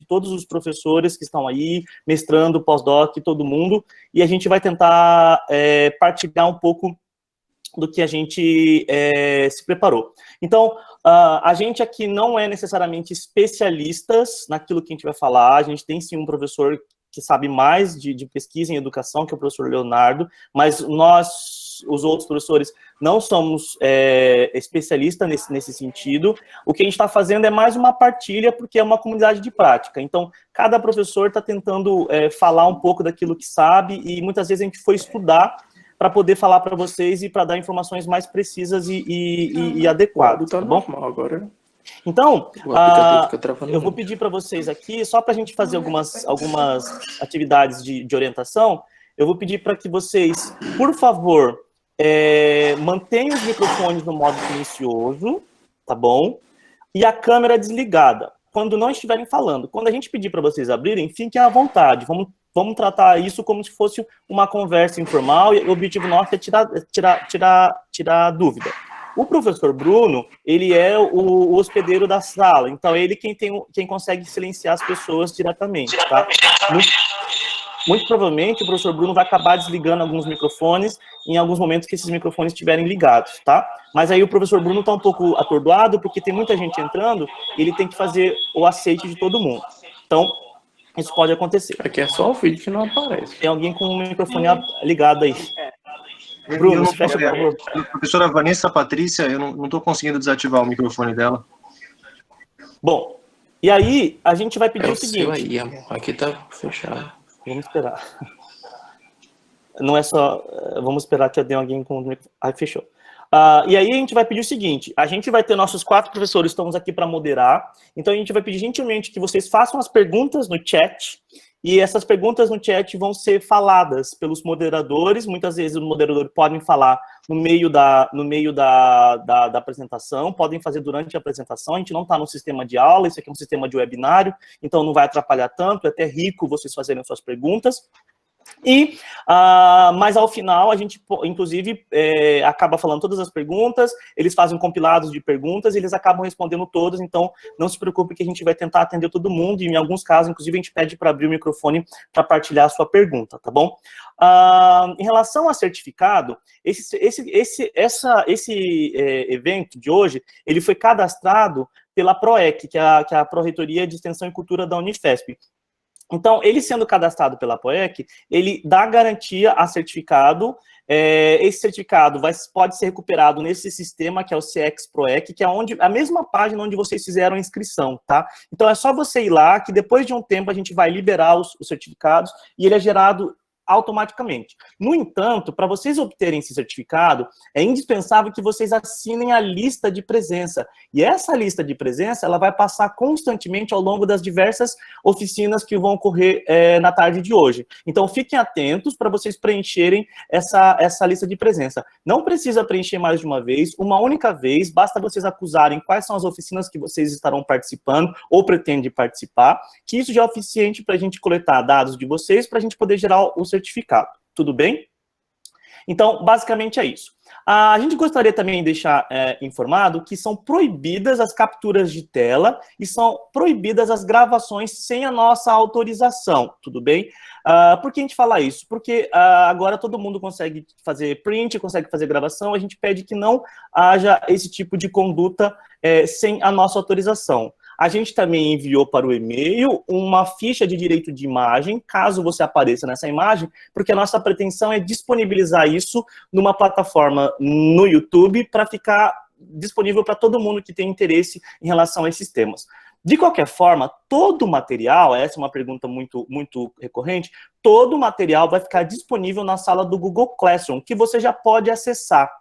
todos os professores que estão aí, mestrando, pós-doc, todo mundo, e a gente vai tentar partilhar um pouco do que a gente se preparou. Então, a gente aqui não é necessariamente especialistas naquilo que a gente vai falar, a gente tem sim um professor que sabe mais de pesquisa em educação, que é o professor Leonardo, mas nós, os outros professores, não somos especialistas nesse sentido. O que a gente está fazendo é mais uma partilha, porque é uma comunidade de prática. Então, cada professor está tentando falar um pouco daquilo que sabe, e muitas vezes a gente foi estudar para poder falar para vocês e para dar informações mais precisas e adequadas, tá bom? Agora. Então, eu vou pedir para vocês aqui, só para a gente fazer algumas atividades de orientação, eu vou pedir para que vocês, por favor, mantenham os microfones no modo silencioso, tá bom? E a câmera desligada, quando não estiverem falando. Quando a gente pedir para vocês abrirem, fiquem à vontade, vamos tratar isso como se fosse uma conversa informal, e o objetivo nosso é tirar dúvida. O professor Bruno, ele é o hospedeiro da sala, então ele quem consegue silenciar as pessoas diretamente, tá? Muito provavelmente o professor Bruno vai acabar desligando alguns microfones em alguns momentos que esses microfones estiverem ligados, tá? Mas aí o professor Bruno está um pouco atordoado, porque tem muita gente entrando, e ele tem que fazer o aceite de todo mundo. Então, isso pode acontecer. Aqui é só o vídeo que não aparece. Tem alguém com o microfone ligado aí. Bruno, fecha, por favor. Professora Vanessa Patrícia, eu não estou conseguindo desativar o microfone dela. Bom, e aí a gente vai pedir o seguinte... Aí, amor. Aqui tá fechado. Vamos esperar. Não é só... Vamos esperar que eu dê alguém com o microfone... Aí, fechou. E aí a gente vai pedir o seguinte, a gente vai ter nossos 4 professores, estamos aqui para moderar, então a gente vai pedir gentilmente que vocês façam as perguntas no chat, e essas perguntas no chat vão ser faladas pelos moderadores. Muitas vezes os moderadores podem falar no meio da apresentação, podem fazer durante a apresentação. A gente não está no sistema de aula, isso aqui é um sistema de webinário, então não vai atrapalhar tanto, é até rico vocês fazerem suas perguntas. Mas ao final a gente, inclusive, acaba falando todas as perguntas, eles fazem compilados de perguntas e eles acabam respondendo todas, então não se preocupe que a gente vai tentar atender todo mundo, e em alguns casos, inclusive, a gente pede para abrir o microfone para partilhar a sua pergunta, tá bom? Em relação a certificado, esse evento de hoje, ele foi cadastrado pela PROEC, que é a Pró-Reitoria de Extensão e Cultura da Unifesp. Então, ele sendo cadastrado pela POEC, ele dá garantia a certificado. Esse certificado pode ser recuperado nesse sistema, que é o CX PROEC, que é a mesma página onde vocês fizeram a inscrição, tá? Então, é só você ir lá, que depois de um tempo a gente vai liberar os certificados, e ele é gerado automaticamente. No entanto, para vocês obterem esse certificado, é indispensável que vocês assinem a lista de presença. E essa lista de presença, ela vai passar constantemente ao longo das diversas oficinas que vão ocorrer na tarde de hoje. Então, fiquem atentos para vocês preencherem essa lista de presença. Não precisa preencher mais de uma única vez, basta vocês acusarem quais são as oficinas que vocês estarão participando ou pretendem participar, que isso já é suficiente para a gente coletar dados de vocês, para a gente poder gerar o certificado, tudo bem? Então, basicamente é isso. A gente gostaria também de deixar informado que são proibidas as capturas de tela e são proibidas as gravações sem a nossa autorização, tudo bem? Por que a gente fala isso? Porque agora todo mundo consegue fazer print, consegue fazer gravação, a gente pede que não haja esse tipo de conduta sem a nossa autorização. A gente também enviou para o e-mail uma ficha de direito de imagem, caso você apareça nessa imagem, porque a nossa pretensão é disponibilizar isso numa plataforma no YouTube para ficar disponível para todo mundo que tem interesse em relação a esses temas. De qualquer forma, todo o material, essa é uma pergunta muito recorrente, todo o material vai ficar disponível na sala do Google Classroom, que você já pode acessar.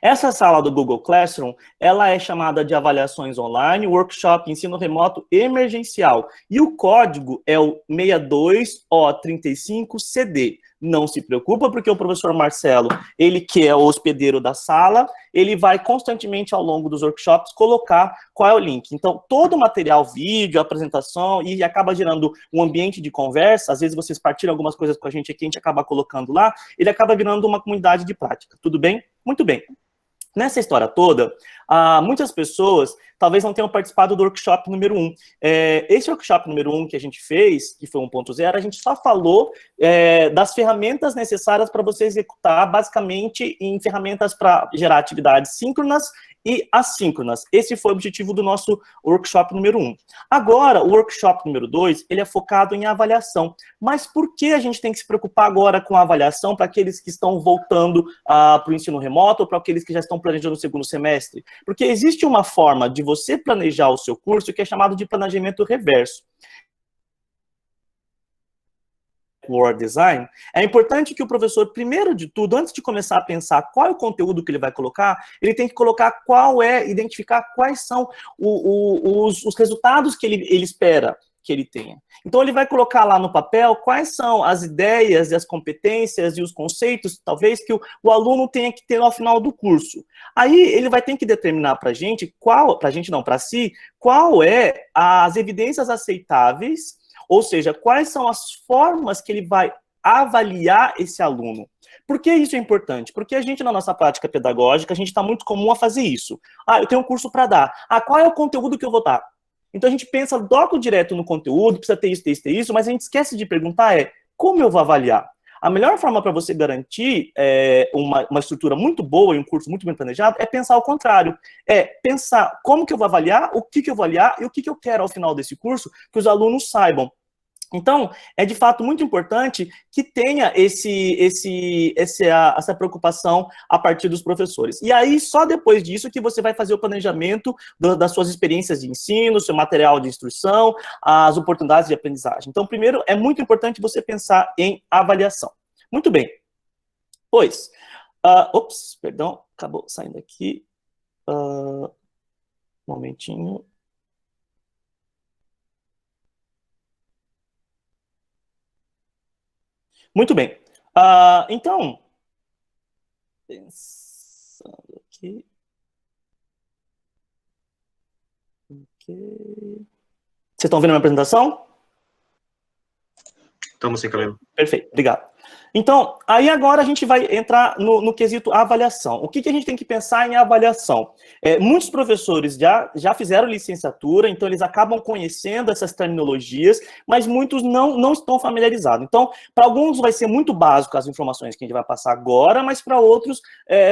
Essa sala do Google Classroom, ela é chamada de avaliações online, workshop, ensino remoto emergencial. E o código é o 62O35CD. Não se preocupa, porque o professor Marcelo, ele que é o hospedeiro da sala, ele vai constantemente ao longo dos workshops colocar qual é o link. Então, todo o material, vídeo, apresentação, e acaba gerando um ambiente de conversa, às vezes vocês partilham algumas coisas com a gente aqui, a gente acaba colocando lá, ele acaba virando uma comunidade de prática. Tudo bem? Muito bem. Nessa história toda, muitas pessoas talvez não tenham participado do workshop número 1. Esse workshop número 1 que a gente fez, que foi 1.0, a gente só falou das ferramentas necessárias para você executar, basicamente, em ferramentas para gerar atividades síncronas e assíncronas. Esse foi o objetivo do nosso workshop número 1. Agora, o workshop número 2, ele é focado em avaliação. Mas por que a gente tem que se preocupar agora com a avaliação para aqueles que estão voltando para o ensino remoto ou para aqueles que já estão planejando o segundo semestre? Porque existe uma forma de você planejar o seu curso que é chamado de planejamento reverso. Word Design, é importante que o professor, primeiro de tudo, antes de começar a pensar qual é o conteúdo que ele vai colocar, ele tem que colocar identificar quais são os resultados que ele espera que ele tenha. Então, ele vai colocar lá no papel quais são as ideias e as competências e os conceitos, talvez, que o aluno tenha que ter ao final do curso. Aí, ele vai ter que determinar para a gente, para si, qual é as evidências aceitáveis, ou seja, quais são as formas que ele vai avaliar esse aluno. Por que isso é importante? Porque a gente, na nossa prática pedagógica, a gente está muito comum a fazer isso. Eu tenho um curso para dar. Qual é o conteúdo que eu vou dar? Então, a gente pensa logo direto no conteúdo, precisa ter isso, mas a gente esquece de perguntar como eu vou avaliar? A melhor forma para você garantir uma estrutura muito boa e um curso muito bem planejado é pensar ao contrário. Pensar como que eu vou avaliar, o que eu vou avaliar e o que eu quero ao final desse curso que os alunos saibam. Então, é de fato muito importante que tenha essa preocupação a partir dos professores. E aí, só depois disso que você vai fazer o planejamento das suas experiências de ensino, seu material de instrução, as oportunidades de aprendizagem. Então, primeiro, é muito importante você pensar em avaliação. Muito bem. Pois, perdão, acabou saindo aqui. Um momentinho. Muito bem. Então, pensando aqui. Okay. Vocês estão vendo a minha apresentação? Estamos sem cabelo. Perfeito, obrigado. Então, aí agora a gente vai entrar no quesito avaliação. O que a gente tem que pensar em avaliação? Muitos professores já fizeram licenciatura, então eles acabam conhecendo essas terminologias, mas muitos não estão familiarizados. Então, para alguns vai ser muito básico as informações que a gente vai passar agora, mas para outros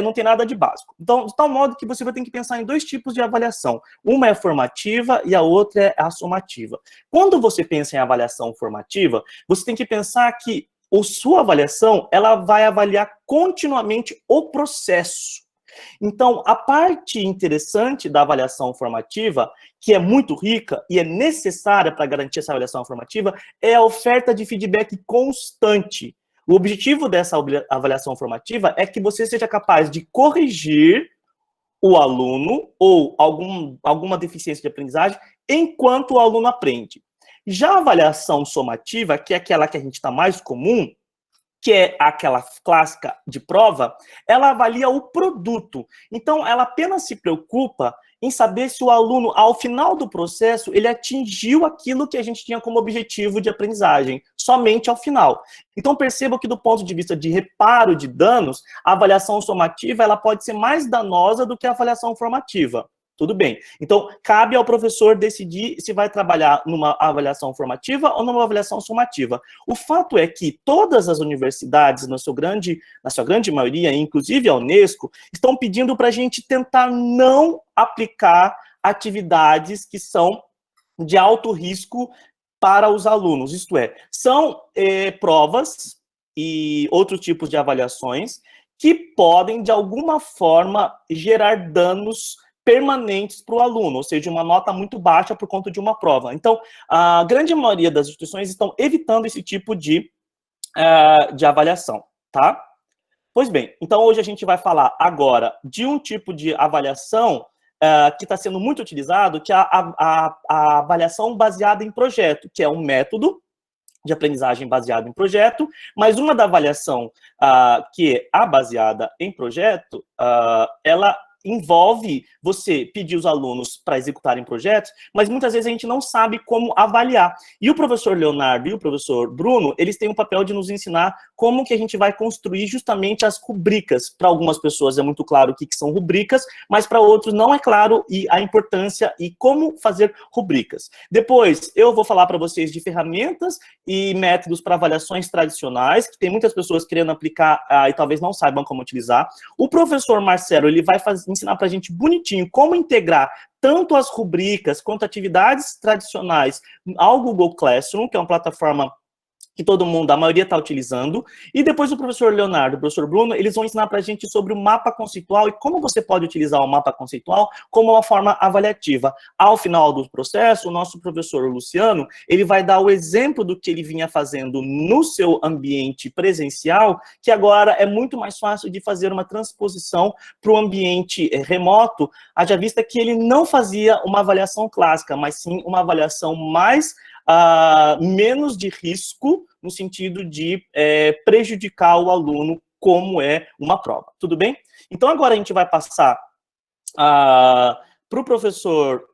não tem nada de básico. Então, de tal modo que você vai ter que pensar em dois tipos de avaliação. Uma é formativa e a outra é a somativa. Quando você pensa em avaliação formativa, você tem que pensar que sua avaliação, ela vai avaliar continuamente o processo. Então, a parte interessante da avaliação formativa, que é muito rica e é necessária para garantir essa avaliação formativa, é a oferta de feedback constante. O objetivo dessa avaliação formativa é que você seja capaz de corrigir o aluno ou alguma deficiência de aprendizagem enquanto o aluno aprende. Já a avaliação somativa, que é aquela que a gente está mais comum, que é aquela clássica de prova, ela avalia o produto. Então, ela apenas se preocupa em saber se o aluno, ao final do processo, ele atingiu aquilo que a gente tinha como objetivo de aprendizagem, somente ao final. Então, perceba que, do ponto de vista de reparo de danos, a avaliação somativa ela pode ser mais danosa do que a avaliação formativa. Tudo bem. Então, cabe ao professor decidir se vai trabalhar numa avaliação formativa ou numa avaliação somativa. O fato é que todas as universidades, na sua grande maioria, inclusive a Unesco, estão pedindo para a gente tentar não aplicar atividades que são de alto risco para os alunos. Isto é, são provas e outros tipos de avaliações que podem, de alguma forma, gerar danos permanentes para o aluno, ou seja, uma nota muito baixa por conta de uma prova. Então, a grande maioria das instituições estão evitando esse tipo de avaliação, tá? Pois bem, então hoje a gente vai falar agora de um tipo de avaliação que está sendo muito utilizado, que é a avaliação baseada em projeto, que é um método de aprendizagem baseado em projeto, mas uma da avaliação que é a baseada em projeto, ela envolve você pedir os alunos para executarem projetos, mas muitas vezes a gente não sabe como avaliar. E o professor Leonardo e o professor Bruno, eles têm o papel de nos ensinar como que a gente vai construir justamente as rubricas. Para algumas pessoas é muito claro o que são rubricas, mas para outros não é claro e a importância e como fazer rubricas. Depois, eu vou falar para vocês de ferramentas e métodos para avaliações tradicionais, que tem muitas pessoas querendo aplicar e talvez não saibam como utilizar. O professor Marcelo, ele vai ensinar para a gente bonitinho como integrar tanto as rubricas quanto atividades tradicionais ao Google Classroom, que é uma plataforma que todo mundo, a maioria está utilizando, e depois o professor Leonardo e o professor Bruno, eles vão ensinar para a gente sobre o mapa conceitual e como você pode utilizar o mapa conceitual como uma forma avaliativa. Ao final do processo, o nosso professor Luciano, ele vai dar o exemplo do que ele vinha fazendo no seu ambiente presencial, que agora é muito mais fácil de fazer uma transposição para o ambiente remoto, haja vista que ele não fazia uma avaliação clássica, mas sim uma avaliação mais menos de risco, no sentido de prejudicar o aluno, como é uma prova. Tudo bem? Então, agora a gente vai passar para o professor...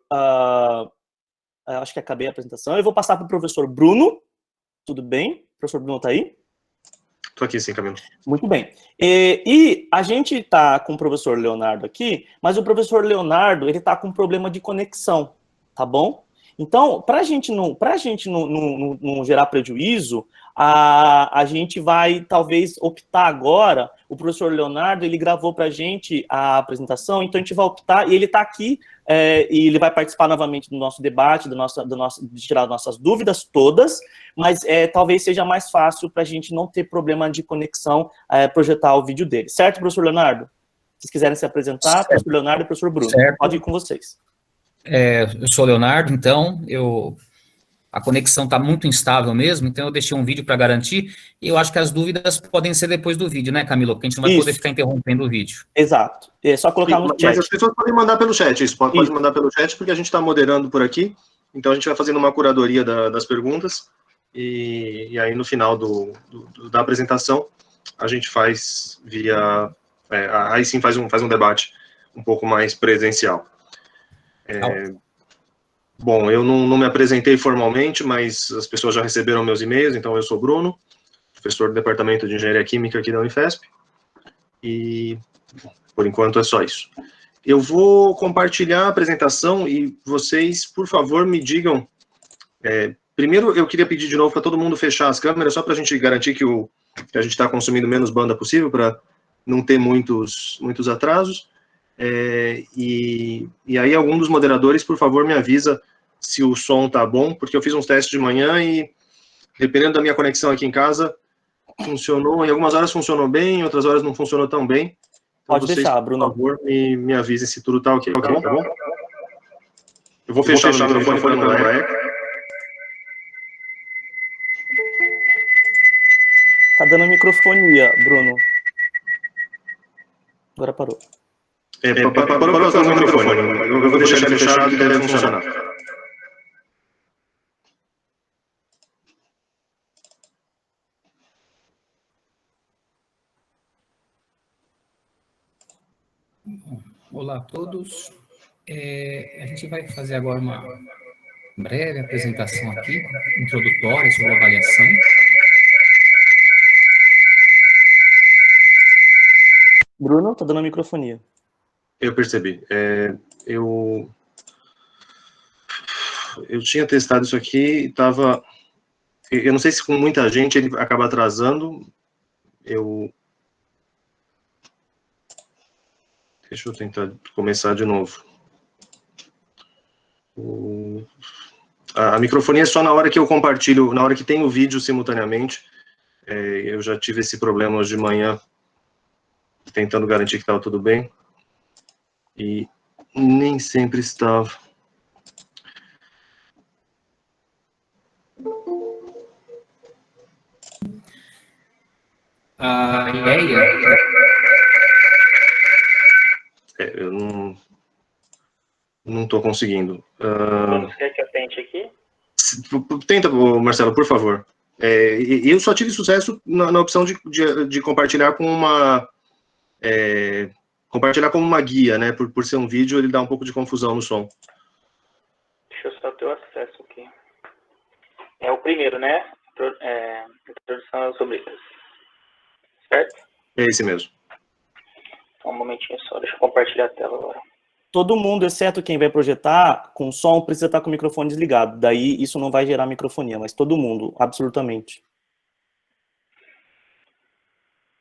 acho que acabei a apresentação. Eu vou passar para o professor Bruno. Tudo bem? O professor Bruno está aí? Estou aqui sim, Camilo. Muito bem. E a gente está com o professor Leonardo aqui, mas o professor Leonardo, ele está com um problema de conexão, tá bom? Então, para a gente não gerar prejuízo, a gente vai, talvez, optar agora, o professor Leonardo, ele gravou para a gente a apresentação, então a gente vai optar, e ele está aqui, e ele vai participar novamente do nosso debate, de tirar nossas dúvidas todas, mas talvez seja mais fácil para a gente não ter problema de conexão, projetar o vídeo dele. Certo, professor Leonardo? Se vocês quiserem se apresentar, certo. Professor Leonardo e professor Bruno. Certo. Pode ir com vocês. Eu sou o Leonardo, então, a conexão está muito instável mesmo, então eu deixei um vídeo para garantir, e eu acho que as dúvidas podem ser depois do vídeo, né, Camilo? Porque a gente não vai poder ficar interrompendo o vídeo. Exato. É só colocar no chat. Mas as pessoas podem mandar pelo chat, pode mandar pelo chat, porque a gente está moderando por aqui, então a gente vai fazendo uma curadoria das perguntas, e aí no final da apresentação, a gente faz via... aí sim faz um debate um pouco mais presencial. Bom, eu não me apresentei formalmente, mas as pessoas já receberam meus e-mails, então eu sou Bruno, professor do Departamento de Engenharia Química aqui da Unifesp, e por enquanto é só isso. Eu vou compartilhar a apresentação e vocês, por favor, me digam... primeiro, eu queria pedir de novo para todo mundo fechar as câmeras, só para a gente garantir que a gente está consumindo menos banda possível, para não ter muitos atrasos. E aí algum dos moderadores, por favor, me avisa se o som tá bom, porque eu fiz uns testes de manhã e, dependendo da minha conexão aqui em casa, funcionou, em algumas horas funcionou bem, em outras horas não funcionou tão bem. Então, pode deixar, Bruno. Por favor, me avisem se tudo tá ok, tá bom? Eu vou fechar o microfone para não dar eco. Tá dando microfonia, Bruno. Agora parou. Parou para usar o microfone. Eu vou deixar ele fechado e deve funcionar. Olá a todos. A gente vai fazer agora uma breve apresentação aqui, introdutória sobre a avaliação. Bruno, tá dando microfonia. Eu percebi. Eu tinha testado isso aqui e estava... Eu não sei se com muita gente ele acaba atrasando. Deixa eu tentar começar de novo. A microfonia é só na hora que eu compartilho, na hora que tem o vídeo simultaneamente. Eu já tive esse problema hoje de manhã, tentando garantir que estava tudo bem. E nem sempre estava. A ideia... eu não estou conseguindo. Quer que eu tente aqui? Tenta, Marcelo, por favor. Eu só tive sucesso na opção de compartilhar com compartilhar como uma guia, né? Por ser um vídeo, ele dá um pouco de confusão no som. Deixa eu só ter o acesso aqui. É o primeiro, né? Introdução sobre isso. Certo? É esse mesmo. Um momentinho só, deixa eu compartilhar a tela agora. Todo mundo, exceto quem vai projetar com som, precisa estar com o microfone desligado. Daí isso não vai gerar microfonia, mas todo mundo, absolutamente.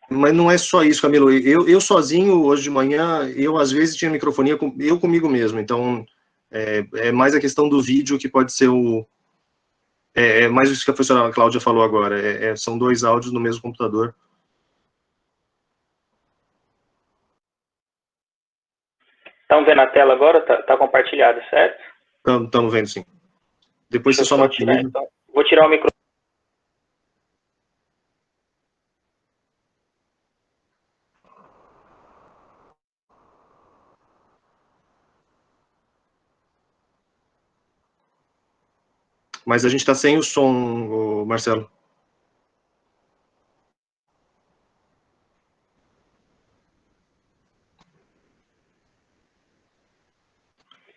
Mas não é só isso, Camilo. Eu sozinho, hoje de manhã, eu às vezes tinha microfonia, eu comigo mesmo. Então, é mais a questão do vídeo que pode ser é mais isso que a professora Cláudia falou agora. São 2 áudios no mesmo computador. Estão vendo a tela agora? Tá compartilhado, certo? Estamos vendo, sim. Depois você só tirar, então. Vou tirar o microfone. Mas a gente está sem o som, Marcelo.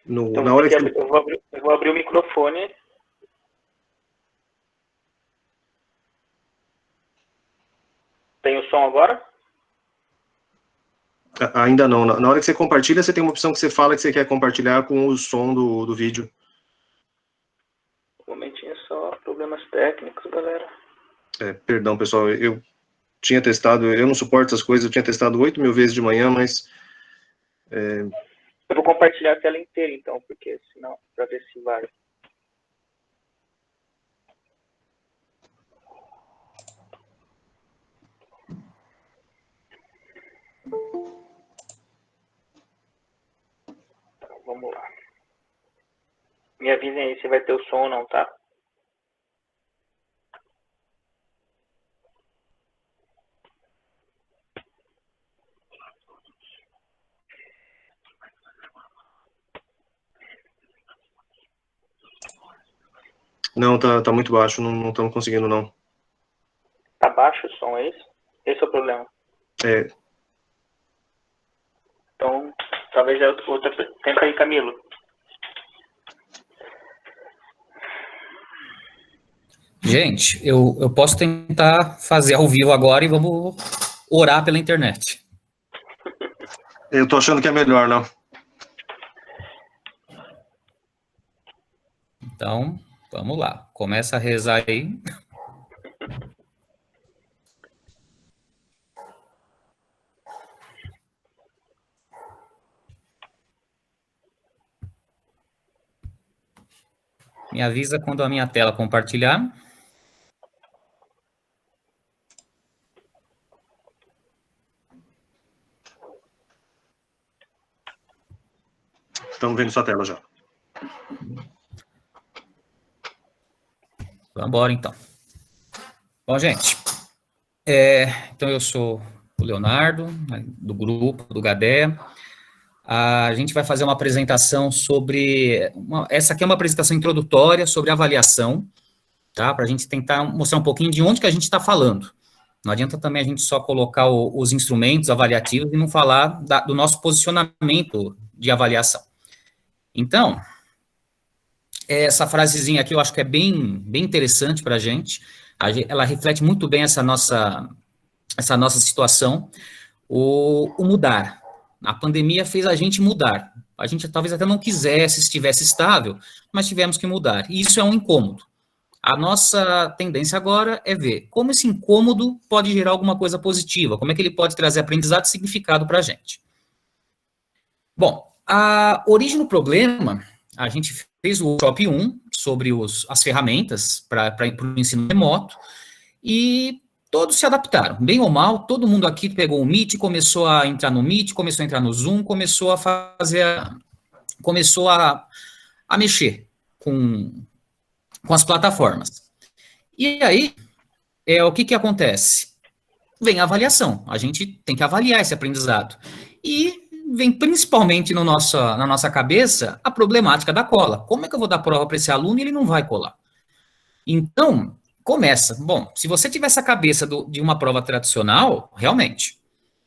Então, na hora que... eu vou abrir o microfone. Tem o som agora? Ainda não. Na hora que você compartilha, você tem uma opção que você fala que você quer compartilhar com o som do vídeo. Um momentinho só, problemas técnicos, galera. Perdão, pessoal, eu tinha testado, eu não suporto essas coisas, eu tinha testado 8.000 vezes de manhã, mas... Eu vou compartilhar a tela inteira, então, porque senão, para ver se vai. Então, vamos lá. Me avisem aí se vai ter o som ou não, tá? Não, tá muito baixo, não estamos conseguindo, não. Tá baixo o som, é isso? Esse é o problema. Então, talvez outra... Tenta aí, Camilo. Gente, eu posso tentar fazer ao vivo agora e vamos orar pela internet. Eu tô achando que é melhor, não. Então, vamos lá. Começa a rezar aí. Me avisa quando a minha tela compartilhar. Estamos vendo sua tela já. Vamos embora, então. Bom, gente, então eu sou o Leonardo, do grupo, do GADEA. A gente vai fazer uma apresentação sobre... essa aqui é uma apresentação introdutória sobre avaliação, tá? Para a gente tentar mostrar um pouquinho de onde que a gente está falando. Não adianta também a gente só colocar os instrumentos avaliativos e não falar do nosso posicionamento de avaliação. Então, essa frasezinha aqui eu acho que é bem interessante para a gente. Ela reflete muito bem essa nossa situação, o mudar. A pandemia fez a gente mudar. A gente talvez até não quisesse, estivesse estável, mas tivemos que mudar. E isso é um incômodo. A nossa tendência agora é ver como esse incômodo pode gerar alguma coisa positiva, como é que ele pode trazer aprendizado e significado para a gente. Bom, a origem do problema, a gente fez o workshop 1 sobre as ferramentas para o ensino remoto e todos se adaptaram, bem ou mal, todo mundo aqui pegou o Meet, começou a entrar no Meet, começou a entrar no Zoom, começou a mexer com as plataformas. E aí, o que acontece? Vem a avaliação, a gente tem que avaliar esse aprendizado. E vem principalmente na nossa cabeça a problemática da cola. Como é que eu vou dar prova para esse aluno e ele não vai colar? Então, começa. Bom, se você tiver essa cabeça de uma prova tradicional, realmente,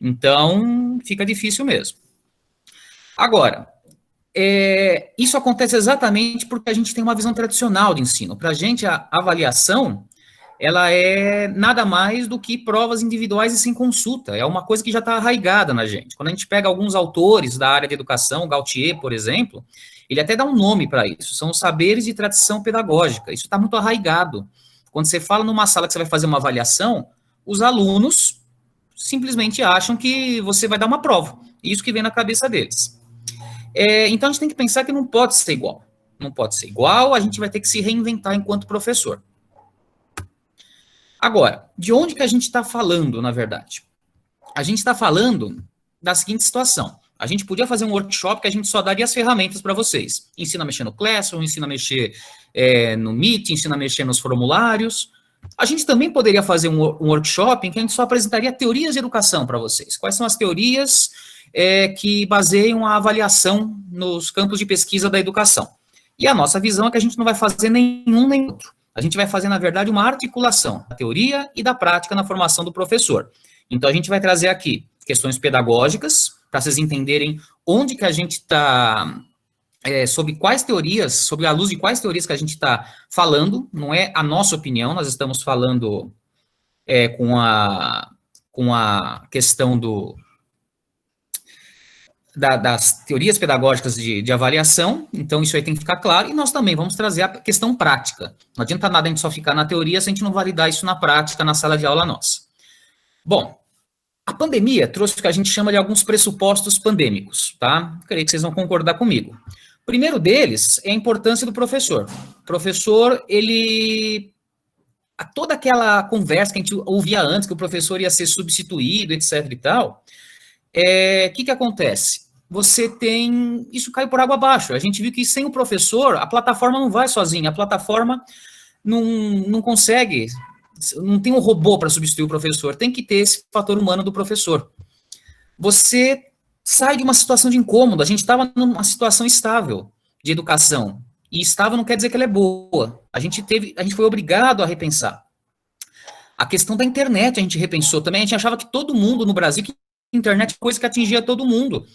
Então, fica difícil mesmo. Agora, isso acontece exatamente porque a gente tem uma visão tradicional de ensino. Para a gente, a avaliação, ela é nada mais do que provas individuais e sem consulta. É uma coisa que já está arraigada na gente. Quando a gente pega alguns autores da área de educação, Gautier, por exemplo, ele até dá um nome para isso, são os saberes de tradição pedagógica. Isso está muito arraigado. Quando você fala numa sala que você vai fazer uma avaliação, os alunos simplesmente acham que você vai dar uma prova. Isso que vem na cabeça deles. Então, a gente tem que pensar que não pode ser igual. Não pode ser igual, a gente vai ter que se reinventar enquanto professor. Agora, de onde que a gente está falando, na verdade? A gente está falando da seguinte situação. A gente podia fazer um workshop que a gente só daria as ferramentas para vocês. Ensina a mexer no Classroom, ensina a mexer no Meet, ensina a mexer nos formulários. A gente também poderia fazer um workshop em que a gente só apresentaria teorias de educação para vocês. Quais são as teorias que baseiam a avaliação nos campos de pesquisa da educação. E a nossa visão é que a gente não vai fazer nenhum nem outro. A gente vai fazer, na verdade, uma articulação da teoria e da prática na formação do professor. Então, a gente vai trazer aqui questões pedagógicas, para vocês entenderem onde que a gente está, sobre quais teorias, sobre a luz de quais teorias que a gente está falando, não é a nossa opinião, nós estamos falando com a questão das teorias pedagógicas de avaliação, então isso aí tem que ficar claro, e nós também vamos trazer a questão prática. Não adianta nada a gente só ficar na teoria se a gente não validar isso na prática, na sala de aula nossa. Bom, a pandemia trouxe o que a gente chama de alguns pressupostos pandêmicos, tá? Creio que vocês vão concordar comigo. O primeiro deles é a importância do professor. O professor, toda aquela conversa que a gente ouvia antes, que o professor ia ser substituído, etc e tal, o que acontece? Isso cai por água abaixo. A gente viu que sem o professor, a plataforma não vai sozinha, a plataforma não consegue, não tem um robô para substituir o professor, tem que ter esse fator humano do professor. Você sai de uma situação de incômodo, a gente estava numa situação estável de educação, e estável não quer dizer que ela é boa. A gente foi obrigado a repensar. A questão da internet a gente repensou também, a gente achava que todo mundo no Brasil, que a internet é coisa que atingia todo mundo,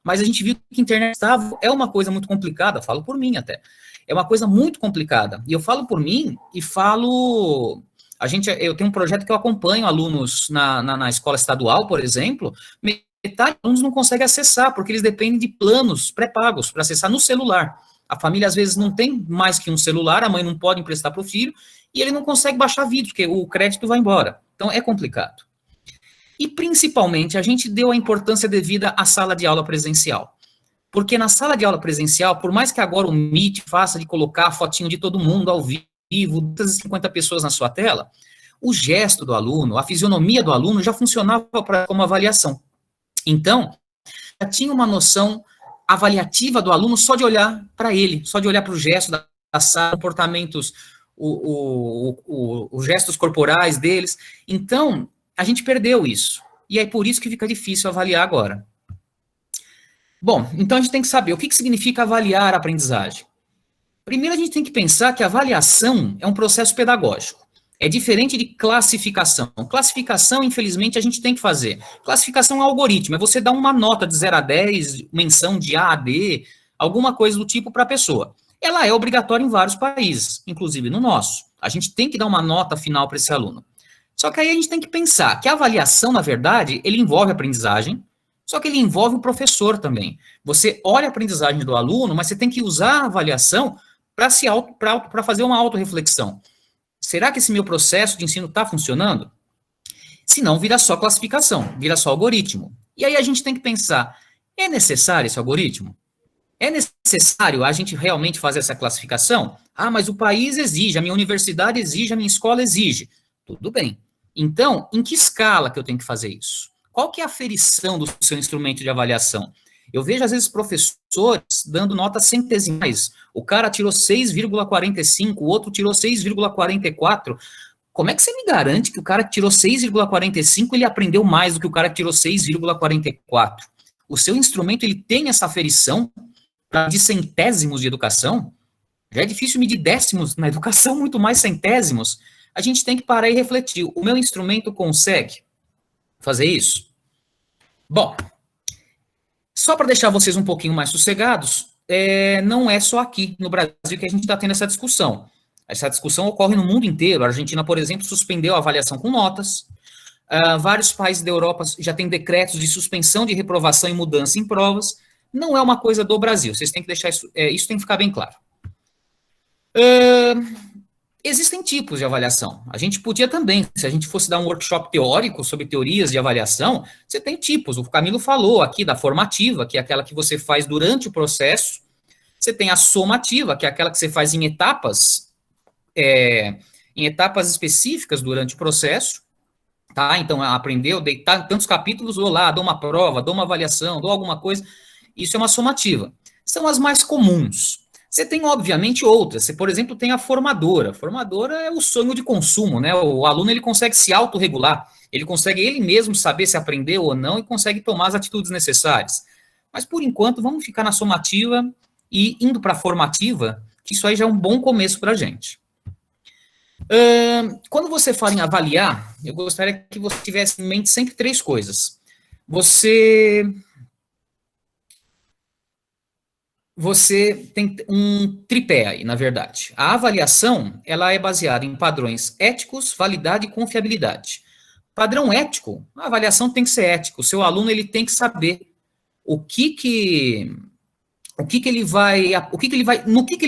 mas a gente viu que a internet é uma coisa muito complicada, falo por mim até, é uma coisa muito complicada, e eu falo por mim, e falo, eu tenho um projeto que eu acompanho alunos na escola estadual, por exemplo, metade dos alunos não consegue acessar, porque eles dependem de planos pré-pagos para acessar no celular. A família às vezes não tem mais que um celular, a mãe não pode emprestar para o filho, e ele não consegue baixar vídeo, porque o crédito vai embora, então é complicado. E, principalmente, a gente deu a importância devida à sala de aula presencial. Porque na sala de aula presencial, por mais que agora o Meet faça de colocar a fotinho de todo mundo ao vivo, 250 pessoas na sua tela, o gesto do aluno, a fisionomia do aluno já funcionava como avaliação. Então, já tinha uma noção avaliativa do aluno só de olhar para ele, só de olhar para o gesto da sala, comportamentos, os gestos corporais deles. Então, a gente perdeu isso, e é por isso que fica difícil avaliar agora. Bom, então a gente tem que saber o que significa avaliar a aprendizagem. Primeiro a gente tem que pensar que a avaliação é um processo pedagógico, é diferente de classificação. Classificação, infelizmente, a gente tem que fazer. Classificação é um algoritmo, é você dar uma nota de 0 a 10, menção de A a D, alguma coisa do tipo para a pessoa. Ela é obrigatória em vários países, inclusive no nosso. A gente tem que dar uma nota final para esse aluno. Só que aí a gente tem que pensar que a avaliação, na verdade, ele envolve a aprendizagem, só que ele envolve o professor também. Você olha a aprendizagem do aluno, mas você tem que usar a avaliação para fazer uma autorreflexão. Será que esse meu processo de ensino está funcionando? Se não, vira só classificação, vira só algoritmo. E aí a gente tem que pensar, é necessário esse algoritmo? É necessário a gente realmente fazer essa classificação? Ah, mas o país exige, a minha universidade exige, a minha escola exige. Tudo bem. Então, em que escala que eu tenho que fazer isso? Qual que é a aferição do seu instrumento de avaliação? Eu vejo, às vezes, professores dando notas centesimais. O cara tirou 6,45, o outro tirou 6,44. Como é que você me garante que o cara que tirou 6,45, ele aprendeu mais do que o cara que tirou 6,44? O seu instrumento, ele tem essa aferição de centésimos de educação? Já é difícil medir décimos na educação, muito mais centésimos. A gente tem que parar e refletir. O meu instrumento consegue fazer isso? Bom, só para deixar vocês um pouquinho mais sossegados, não é só aqui no Brasil que a gente está tendo essa discussão. Essa discussão ocorre no mundo inteiro. A Argentina, por exemplo, suspendeu a avaliação com notas. Vários países da Europa já têm decretos de suspensão de reprovação e mudança em provas. Não é uma coisa do Brasil. Vocês têm que deixar isso, isso tem que ficar bem claro. Existem tipos de avaliação. A gente podia também, se a gente fosse dar um workshop teórico sobre teorias de avaliação, você tem tipos. O Camilo falou aqui da formativa, que é aquela que você faz durante o processo. Você tem a somativa, que é aquela que você faz em etapas específicas durante o processo. Tá? Então, aprendeu, deitar tantos capítulos, vou lá, dou uma prova, dou uma avaliação, dou alguma coisa. Isso é uma somativa. São as mais comuns. Você tem, obviamente, outras. Você, por exemplo, tem a formadora. A formadora é o sonho de consumo, né? O aluno ele consegue se autorregular, ele consegue ele mesmo saber se aprendeu ou não e consegue tomar as atitudes necessárias. Mas, por enquanto, vamos ficar na somativa e indo para a formativa, que isso aí já é um bom começo para a gente. Quando você fala em avaliar, eu gostaria que você tivesse em mente sempre 3 coisas. Você tem um tripé aí, na verdade. A avaliação, ela é baseada em padrões éticos, validade e confiabilidade. Padrão ético, a avaliação tem que ser ética. O seu aluno, ele tem que saber no que ele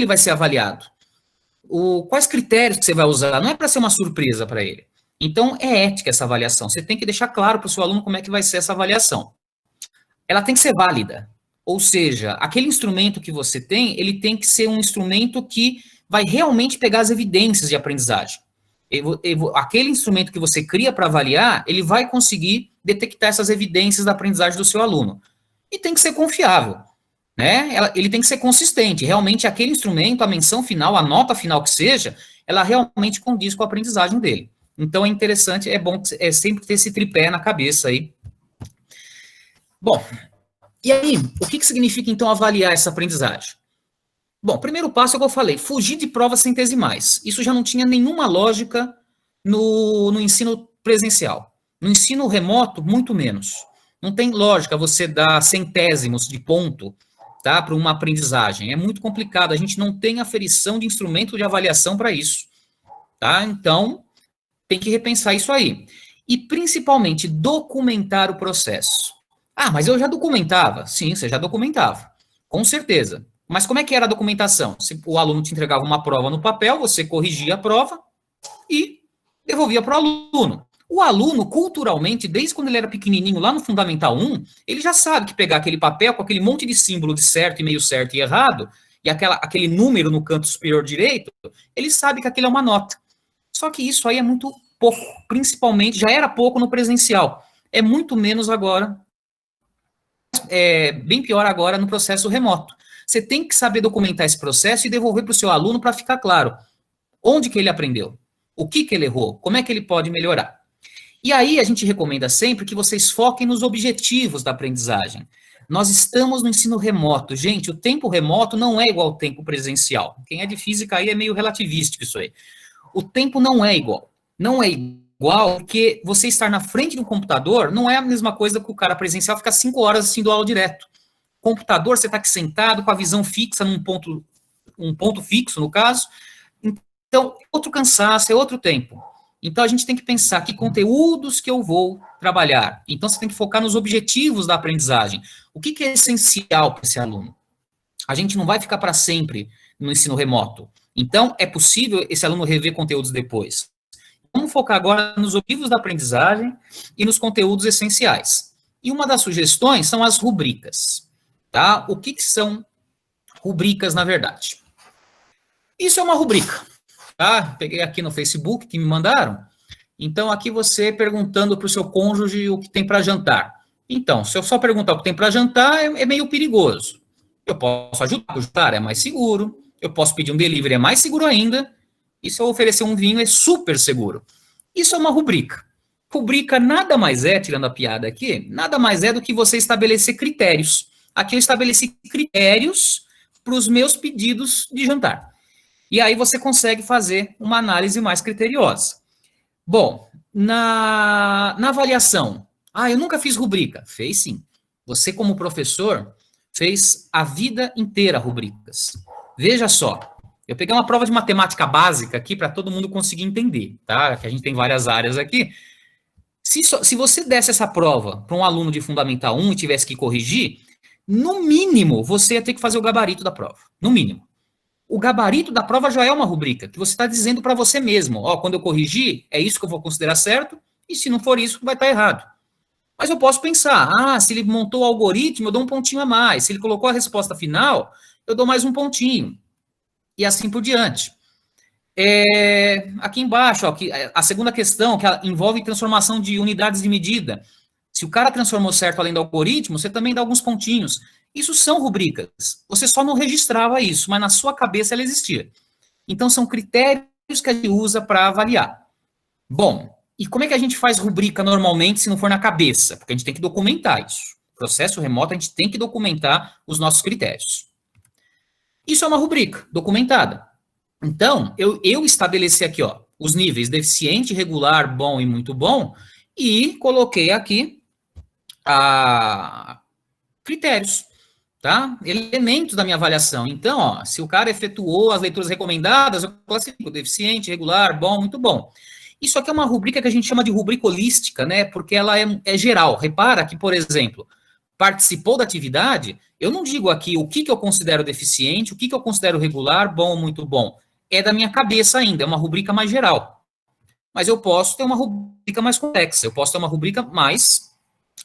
vai ser avaliado. Quais critérios que você vai usar. Não é para ser uma surpresa para ele. Então, é ética essa avaliação. Você tem que deixar claro para o seu aluno como é que vai ser essa avaliação. Ela tem que ser válida. Ou seja, aquele instrumento que você tem, ele tem que ser um instrumento que vai realmente pegar as evidências de aprendizagem. Aquele instrumento que você cria para avaliar, ele vai conseguir detectar essas evidências da aprendizagem do seu aluno. E tem que ser confiável, né? Ele tem que ser consistente. Realmente, aquele instrumento, a menção final, a nota final que seja, ela realmente condiz com a aprendizagem dele. Então, é interessante, é bom sempre ter esse tripé na cabeça aí. Bom, e aí, o que significa, então, avaliar essa aprendizagem? Bom, primeiro passo é o que eu falei, fugir de provas centesimais. Isso já não tinha nenhuma lógica no ensino presencial. No ensino remoto, muito menos. Não tem lógica você dar centésimos de ponto, tá, para uma aprendizagem. É muito complicado, a gente não tem aferição de instrumento de avaliação para isso. Tá? Então, tem que repensar isso aí. E, principalmente, documentar o processo. Ah, mas eu já documentava. Sim, você já documentava, com certeza. Mas como é que era a documentação? Se o aluno te entregava uma prova no papel, você corrigia a prova e devolvia para o aluno. O aluno, culturalmente, desde quando ele era pequenininho, lá no Fundamental 1, ele já sabe que pegar aquele papel com aquele monte de símbolo de certo e meio certo e errado, e aquele número no canto superior direito, ele sabe que aquilo é uma nota. Só que isso aí é muito pouco, principalmente, já era pouco no presencial. É muito menos agora, bem pior agora no processo remoto. Você tem que saber documentar esse processo e devolver para o seu aluno para ficar claro onde que ele aprendeu, o que ele errou, como é que ele pode melhorar. E aí a gente recomenda sempre que vocês foquem nos objetivos da aprendizagem. Nós estamos no ensino remoto. Gente, o tempo remoto não é igual ao tempo presencial. Quem é de física aí é meio relativístico isso aí. O tempo não é igual. Não é igual porque você estar na frente de um computador não é a mesma coisa que o cara presencial ficar 5 horas assistindo aula direto. Computador, você está aqui sentado com a visão fixa num ponto fixo, no caso. Então, outro cansaço, é outro tempo. Então, a gente tem que pensar que conteúdos que eu vou trabalhar. Então, você tem que focar nos objetivos da aprendizagem. O que é essencial para esse aluno? A gente não vai ficar para sempre no ensino remoto. Então, é possível esse aluno rever conteúdos depois. Vamos focar agora nos objetivos da aprendizagem e nos conteúdos essenciais. E uma das sugestões são as rubricas. Tá? O que são rubricas, na verdade? Isso é uma rubrica. Tá? Peguei aqui no Facebook que me mandaram. Então, aqui você perguntando para o seu cônjuge o que tem para jantar. Então, se eu só perguntar o que tem para jantar, é meio perigoso. Eu posso ajudar a jantar, é mais seguro. Eu posso pedir um delivery, é mais seguro ainda. E se eu oferecer um vinho, é super seguro. Isso é uma rubrica. Rubrica nada mais é, tirando a piada aqui, nada mais é do que você estabelecer critérios. Aqui eu estabeleci critérios para os meus pedidos de jantar. E aí você consegue fazer uma análise mais criteriosa. Bom, na avaliação, Ah, eu nunca fiz rubrica. Fez sim. Você, como professor, fez a vida inteira rubricas. Veja só, eu peguei uma prova de matemática básica aqui para todo mundo conseguir entender, tá? Que a gente tem várias áreas aqui. Se você desse essa prova para um aluno de Fundamental 1 e tivesse que corrigir, no mínimo, você ia ter que fazer o gabarito da prova. No mínimo. O gabarito da prova já é uma rubrica, que você está dizendo para você mesmo. Ó, quando eu corrigir, é isso que eu vou considerar certo, e se não for isso, vai estar errado. Mas eu posso pensar, se ele montou o algoritmo, eu dou um pontinho a mais. Se ele colocou a resposta final, eu dou mais um pontinho. E assim por diante. Aqui embaixo, ó, a segunda questão, que envolve transformação de unidades de medida. Se o cara transformou certo além do algoritmo, você também dá alguns pontinhos. Isso são rubricas. Você só não registrava isso, mas na sua cabeça ela existia. Então, são critérios que a gente usa para avaliar. Bom, e como é que a gente faz rubrica normalmente se não for na cabeça? Porque a gente tem que documentar isso. Processo remoto, a gente tem que documentar os nossos critérios. Isso é uma rubrica documentada. Então, eu estabeleci aqui, ó, os níveis deficiente, regular, bom e muito bom, e coloquei aqui critérios, tá? Elementos da minha avaliação. Então, ó, se o cara efetuou as leituras recomendadas, eu classifico deficiente, regular, bom, muito bom. Isso aqui é uma rubrica que a gente chama de rubrica holística, né? Porque ela é geral. Repara que, por exemplo, participou da atividade, eu não digo aqui o que eu considero deficiente, o que eu considero regular, bom ou muito bom. É da minha cabeça ainda, é uma rubrica mais geral. Mas eu posso ter uma rubrica mais complexa, eu posso ter uma rubrica mais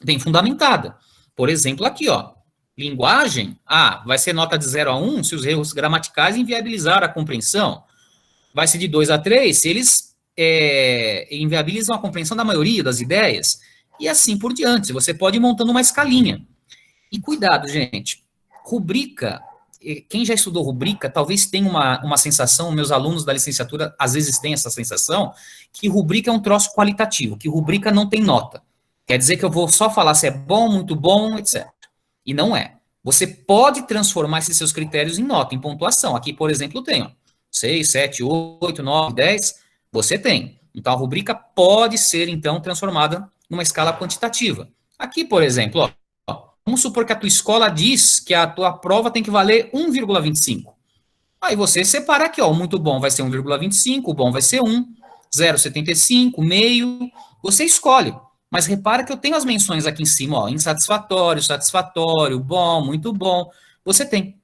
bem fundamentada. Por exemplo, aqui, ó, linguagem, vai ser nota de 0 a 1 se os erros gramaticais inviabilizar a compreensão. Vai ser de 2 a 3 se eles inviabilizam a compreensão da maioria das ideias. E assim por diante. Você pode ir montando uma escalinha. E cuidado, gente. Rubrica, quem já estudou rubrica, talvez tenha uma sensação, meus alunos da licenciatura às vezes têm essa sensação, que rubrica é um troço qualitativo, que rubrica não tem nota. Quer dizer que eu vou só falar se é bom, muito bom, etc. E não é. Você pode transformar esses seus critérios em nota, em pontuação. Aqui, por exemplo, tem, ó, 6, 7, 8, 9, 10, você tem. Então, a rubrica pode ser, então, transformada numa escala quantitativa. Aqui, por exemplo, ó, vamos supor que a tua escola diz que a tua prova tem que valer 1,25. Aí você separa aqui, ó, o muito bom vai ser 1,25, o bom vai ser 1, 0,75, meio, você escolhe. Mas repara que eu tenho as menções aqui em cima, ó, insatisfatório, satisfatório, bom, muito bom, você tem.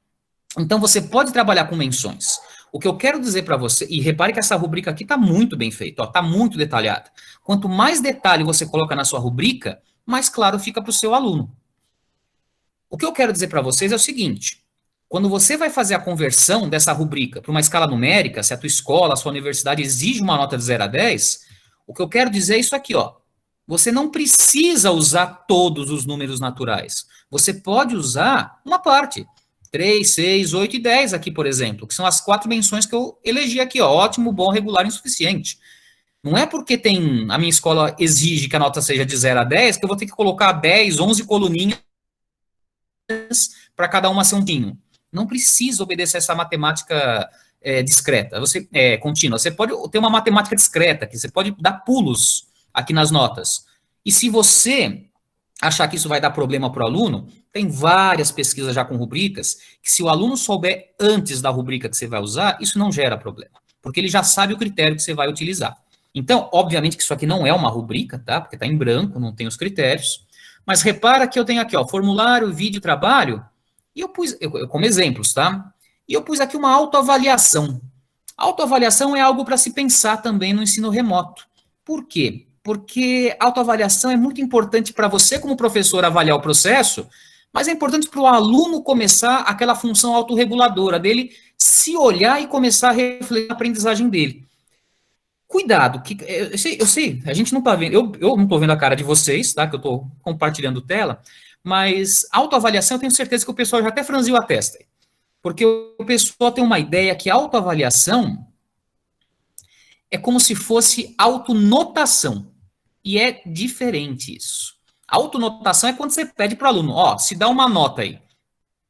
Então, você pode trabalhar com menções. O que eu quero dizer para você, e repare que essa rubrica aqui está muito bem feita, está muito detalhada. Quanto mais detalhe você coloca na sua rubrica, mais claro fica para o seu aluno. O que eu quero dizer para vocês é o seguinte, quando você vai fazer a conversão dessa rubrica para uma escala numérica, se a tua escola, a sua universidade exige uma nota de 0 a 10, o que eu quero dizer é isso aqui, ó. Você não precisa usar todos os números naturais. Você pode usar uma parte. 3, 6, 8 e 10 aqui, por exemplo, que são as 4 menções que eu elegi aqui, ó, ótimo, bom, regular e insuficiente. Não é porque a minha escola exige que a nota seja de 0 a 10 que eu vou ter que colocar 10, 11 coluninhas para cada uma ser um tinho. Não precisa obedecer essa matemática discreta, contínua. Você pode ter uma matemática discreta, que você pode dar pulos aqui nas notas. E se você achar que isso vai dar problema para o aluno, tem várias pesquisas já com rubricas, que se o aluno souber antes da rubrica que você vai usar, isso não gera problema, porque ele já sabe o critério que você vai utilizar. Então, obviamente que isso aqui não é uma rubrica, tá? Porque está em branco, não tem os critérios, mas repara que eu tenho aqui, ó, formulário, vídeo, trabalho, e eu pus, como exemplos, tá? E eu pus aqui uma autoavaliação. Autoavaliação é algo para se pensar também no ensino remoto. Por quê? Porque autoavaliação é muito importante para você, como professor, avaliar o processo, mas é importante para o aluno começar aquela função autorreguladora dele, se olhar e começar a refletir na aprendizagem dele. Cuidado, que eu sei, a gente não está vendo, eu não estou vendo a cara de vocês, tá? Que eu estou compartilhando tela, mas autoavaliação eu tenho certeza que o pessoal já até franziu a testa. Porque o pessoal tem uma ideia que autoavaliação é como se fosse autonotação. E é diferente isso. Autonotação é quando você pede para o aluno, ó, se dá uma nota aí.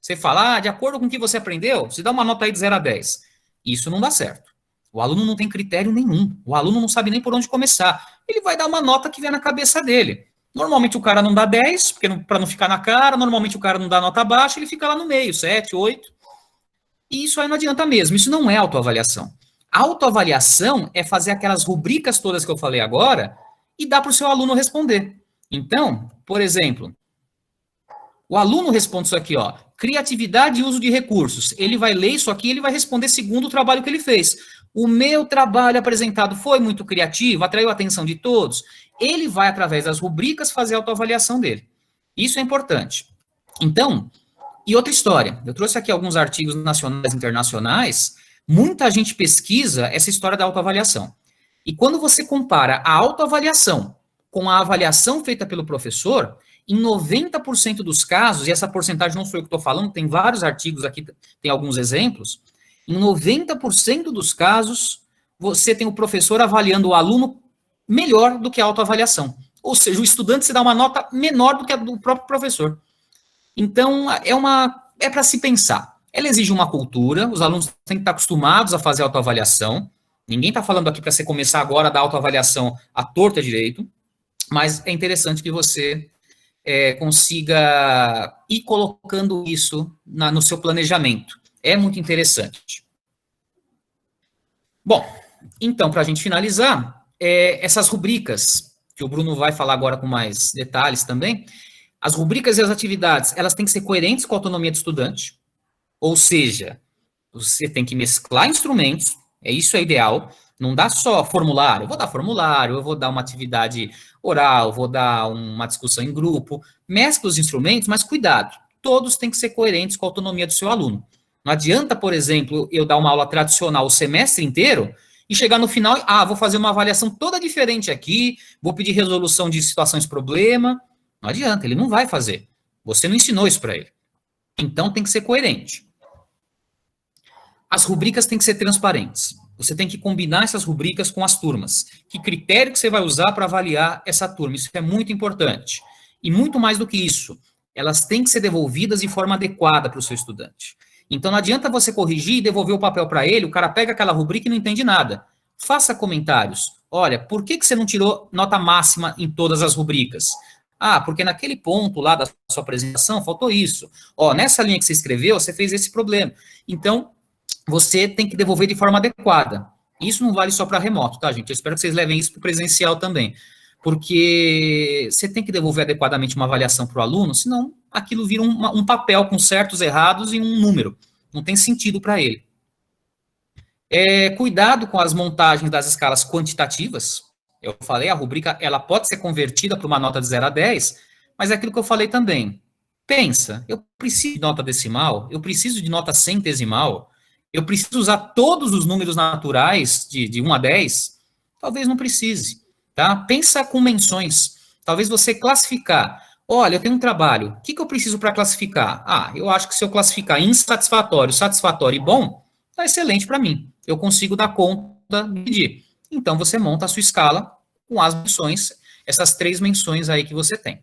Você fala, de acordo com o que você aprendeu, se dá uma nota aí de 0 a 10. Isso não dá certo. O aluno não tem critério nenhum. O aluno não sabe nem por onde começar. Ele vai dar uma nota que vem na cabeça dele. Normalmente o cara não dá 10, para não ficar na cara, normalmente o cara não dá nota baixa, ele fica lá no meio, 7, 8. E isso aí não adianta mesmo, isso não é autoavaliação. Autoavaliação é fazer aquelas rubricas todas que eu falei agora e dar para o seu aluno responder. Então, por exemplo, o aluno responde isso aqui, ó, criatividade e uso de recursos. Ele vai ler isso aqui e ele vai responder segundo o trabalho que ele fez. O meu trabalho apresentado foi muito criativo, atraiu a atenção de todos. Ele vai, através das rubricas, fazer a autoavaliação dele. Isso é importante. Então, e outra história. Eu trouxe aqui alguns artigos nacionais e internacionais. Muita gente pesquisa essa história da autoavaliação. E quando você compara a autoavaliação com a avaliação feita pelo professor, em 90% dos casos, e essa porcentagem não sou eu que estou falando, tem vários artigos aqui, tem alguns exemplos, em 90% dos casos, você tem o professor avaliando o aluno melhor do que a autoavaliação. Ou seja, o estudante se dá uma nota menor do que a do próprio professor. Então, é para se pensar. Ela exige uma cultura, os alunos têm que estar acostumados a fazer autoavaliação. Ninguém está falando aqui para você começar agora a dar autoavaliação à torta direito, mas é interessante que você consiga ir colocando isso no seu planejamento. É muito interessante. Bom, então, para a gente finalizar, essas rubricas, que o Bruno vai falar agora com mais detalhes também, as rubricas e as atividades, elas têm que ser coerentes com a autonomia do estudante, ou seja, você tem que mesclar instrumentos, isso é ideal, não dá só formulário, eu vou dar formulário, eu vou dar uma atividade oral, vou dar uma discussão em grupo, mescla os instrumentos, mas cuidado, todos têm que ser coerentes com a autonomia do seu aluno. Não adianta, por exemplo, eu dar uma aula tradicional o semestre inteiro e chegar no final, vou fazer uma avaliação toda diferente aqui, vou pedir resolução de situações problema. Não adianta, ele não vai fazer. Você não ensinou isso para ele. Então, tem que ser coerente. As rubricas têm que ser transparentes. Você tem que combinar essas rubricas com as turmas. Que critério que você vai usar para avaliar essa turma? Isso é muito importante. E muito mais do que isso, elas têm que ser devolvidas de forma adequada para o seu estudante. Então, não adianta você corrigir e devolver o papel para ele, o cara pega aquela rubrica e não entende nada. Faça comentários. Olha, por que você não tirou nota máxima em todas as rubricas? Porque naquele ponto lá da sua apresentação faltou isso. Nessa linha que você escreveu, você fez esse problema. Então, você tem que devolver de forma adequada. Isso não vale só para remoto, tá, gente? Eu espero que vocês levem isso para o presencial também. Porque você tem que devolver adequadamente uma avaliação para o aluno, senão aquilo vira um papel com certos errados e um número. Não tem sentido para ele. Cuidado com as montagens das escalas quantitativas. Eu falei, a rubrica ela pode ser convertida para uma nota de 0 a 10, mas é aquilo que eu falei também. Pensa, eu preciso de nota decimal, eu preciso de nota centesimal, eu preciso usar todos os números naturais de 1 a 10? Talvez não precise, tá? Pensa com menções. Talvez você classificar. Olha, eu tenho um trabalho, o que eu preciso para classificar? Eu acho que se eu classificar insatisfatório, satisfatório e bom, tá excelente para mim. Eu consigo dar conta de medir. Então, você monta a sua escala com as menções, essas 3 menções aí que você tem.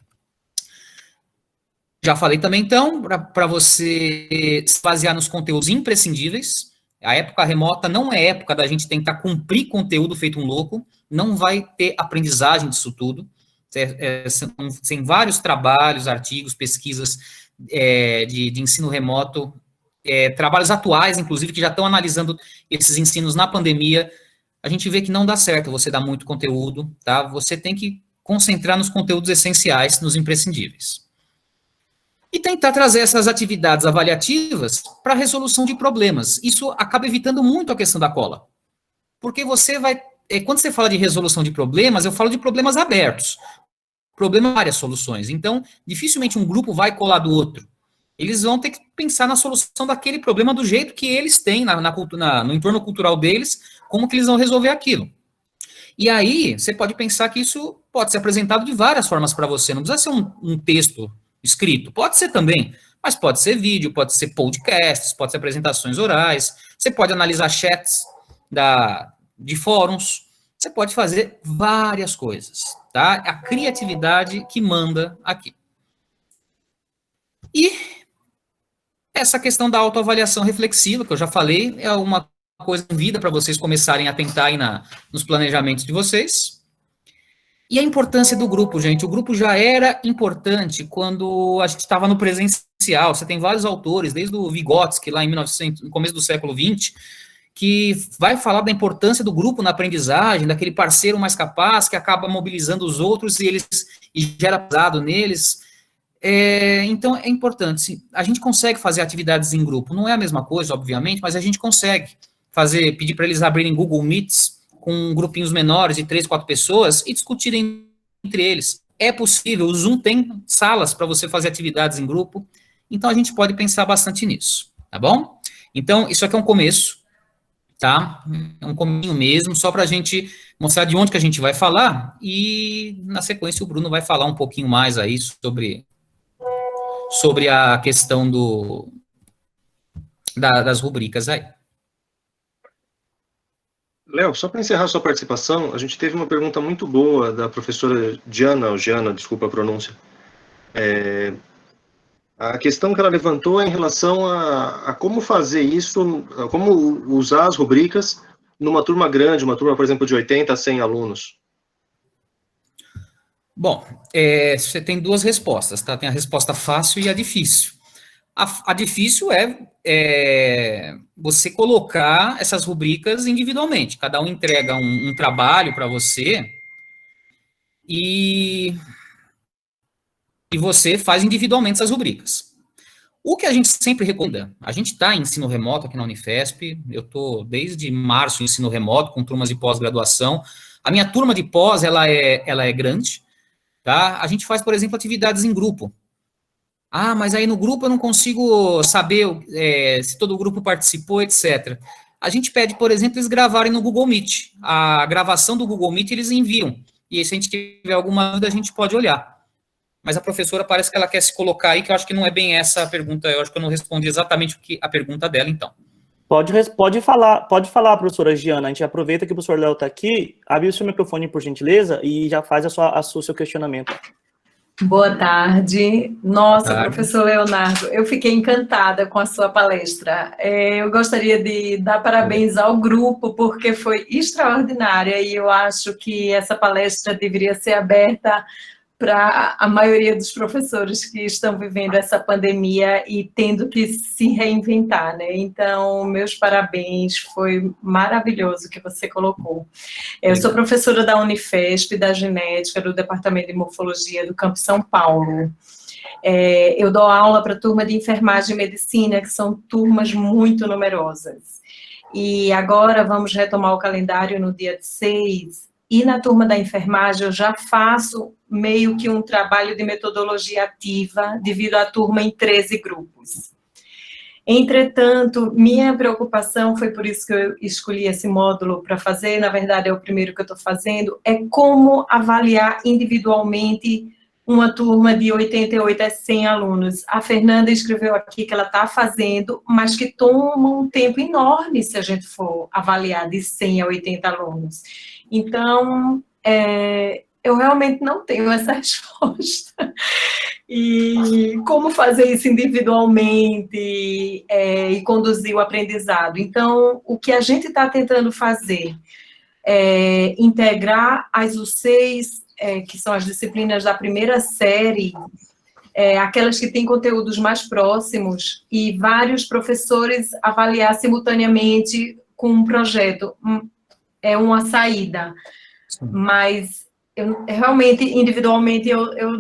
Já falei também, então, para você se basear nos conteúdos imprescindíveis. A época remota não é época da gente tentar cumprir conteúdo feito um louco, não vai ter aprendizagem disso tudo. Tem vários trabalhos, artigos, pesquisas de ensino remoto, trabalhos atuais, inclusive, que já estão analisando esses ensinos na pandemia. A gente vê que não dá certo você dar muito conteúdo, tá? Você tem que concentrar nos conteúdos essenciais, nos imprescindíveis. E tentar trazer essas atividades avaliativas para a resolução de problemas. Isso acaba evitando muito a questão da cola. Porque você vai... Quando você fala de resolução de problemas, eu falo de problemas abertos. Problema várias soluções. Então, dificilmente um grupo vai colar do outro. Eles vão ter que pensar na solução daquele problema do jeito que eles têm no entorno cultural deles, como que eles vão resolver aquilo. E aí, você pode pensar que isso pode ser apresentado de várias formas para você. Não precisa ser um texto escrito. Pode ser também, mas pode ser vídeo, pode ser podcasts, pode ser apresentações orais. Você pode analisar chats de fóruns. Você pode fazer várias coisas, tá? A criatividade que manda aqui. E essa questão da autoavaliação reflexiva, que eu já falei, é uma coisa em vida para vocês começarem a tentar aí nos planejamentos de vocês. E a importância do grupo, gente? O grupo já era importante quando a gente estava no presencial. Você tem vários autores, desde o Vygotsky, lá em 1900, no começo do século XX, que vai falar da importância do grupo na aprendizagem, daquele parceiro mais capaz que acaba mobilizando os outros e gera pesado neles. Então, é importante. A gente consegue fazer atividades em grupo. Não é a mesma coisa, obviamente, mas a gente consegue pedir para eles abrirem Google Meets com grupinhos menores de 3, 4 pessoas e discutirem entre eles. É possível, o Zoom tem salas para você fazer atividades em grupo, então a gente pode pensar bastante nisso, tá bom? Então, isso aqui é um começo, tá? É um começo mesmo, só para a gente mostrar de onde que a gente vai falar, e na sequência o Bruno vai falar um pouquinho mais aí sobre a questão das rubricas aí. Léo, só para encerrar sua participação, a gente teve uma pergunta muito boa da professora Giana, desculpa a pronúncia. A questão que ela levantou é em relação a como fazer isso, como usar as rubricas numa turma grande, uma turma, por exemplo, de 80 a 100 alunos. Bom, você tem duas respostas, tá? Tem a resposta fácil e a difícil. A difícil é você colocar essas rubricas individualmente. Cada um entrega um trabalho para você e você faz individualmente essas rubricas. O que a gente sempre recomenda, a gente está em ensino remoto aqui na Unifesp, eu estou desde março em ensino remoto, com turmas de pós-graduação. A minha turma de pós, ela é grande, tá? A gente faz, por exemplo, atividades em grupo. Ah, mas aí no grupo eu não consigo saber se todo o grupo participou, etc. A gente pede, por exemplo, eles gravarem no Google Meet. A gravação do Google Meet eles enviam. E aí, se a gente tiver alguma dúvida, a gente pode olhar. Mas a professora parece que ela quer se colocar aí, que eu acho que não é bem essa a pergunta. Eu acho que eu não respondi exatamente a pergunta dela, então. Pode falar, professora Giana. A gente aproveita que o professor Léo está aqui, abre o seu microfone, por gentileza, e já faz o seu questionamento. Boa tarde. Nossa, professor Leonardo, eu fiquei encantada com a sua palestra. Eu gostaria de dar parabéns ao grupo, porque foi extraordinária, e eu acho que essa palestra deveria ser aberta para a maioria dos professores que estão vivendo essa pandemia e tendo que se reinventar, né? Então, meus parabéns, foi maravilhoso o que você colocou. Eu sou professora da Unifesp, da Genética, do Departamento de Morfologia do Campo São Paulo. Eu dou aula para a turma de Enfermagem e Medicina, que são turmas muito numerosas. E agora vamos retomar o calendário no dia 6, e na turma da enfermagem eu já faço meio que um trabalho de metodologia ativa, divido a turma em 13 grupos. Entretanto, minha preocupação, foi por isso que eu escolhi esse módulo para fazer, na verdade é o primeiro que eu estou fazendo, é como avaliar individualmente uma turma de 88 a 100 alunos. A Fernanda escreveu aqui que ela está fazendo, mas que toma um tempo enorme se a gente for avaliar de 100 a 80 alunos. Então, eu realmente não tenho essa resposta. E como fazer isso individualmente e conduzir o aprendizado? Então, o que a gente está tentando fazer é integrar as UCs, que são as disciplinas da primeira série, aquelas que têm conteúdos mais próximos, e vários professores avaliar simultaneamente com um projeto. É uma saída. Sim. Mas eu realmente, individualmente, eu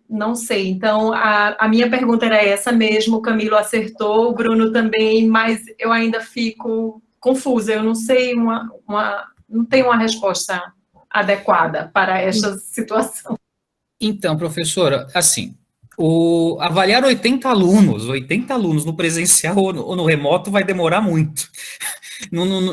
não sei. Então, a minha pergunta era essa mesmo, o Camilo acertou, o Bruno também, mas eu ainda fico confusa, eu não sei, não tenho uma resposta adequada para esta situação. Então, professora, assim, avaliar 80 alunos no presencial ou no remoto vai demorar muito.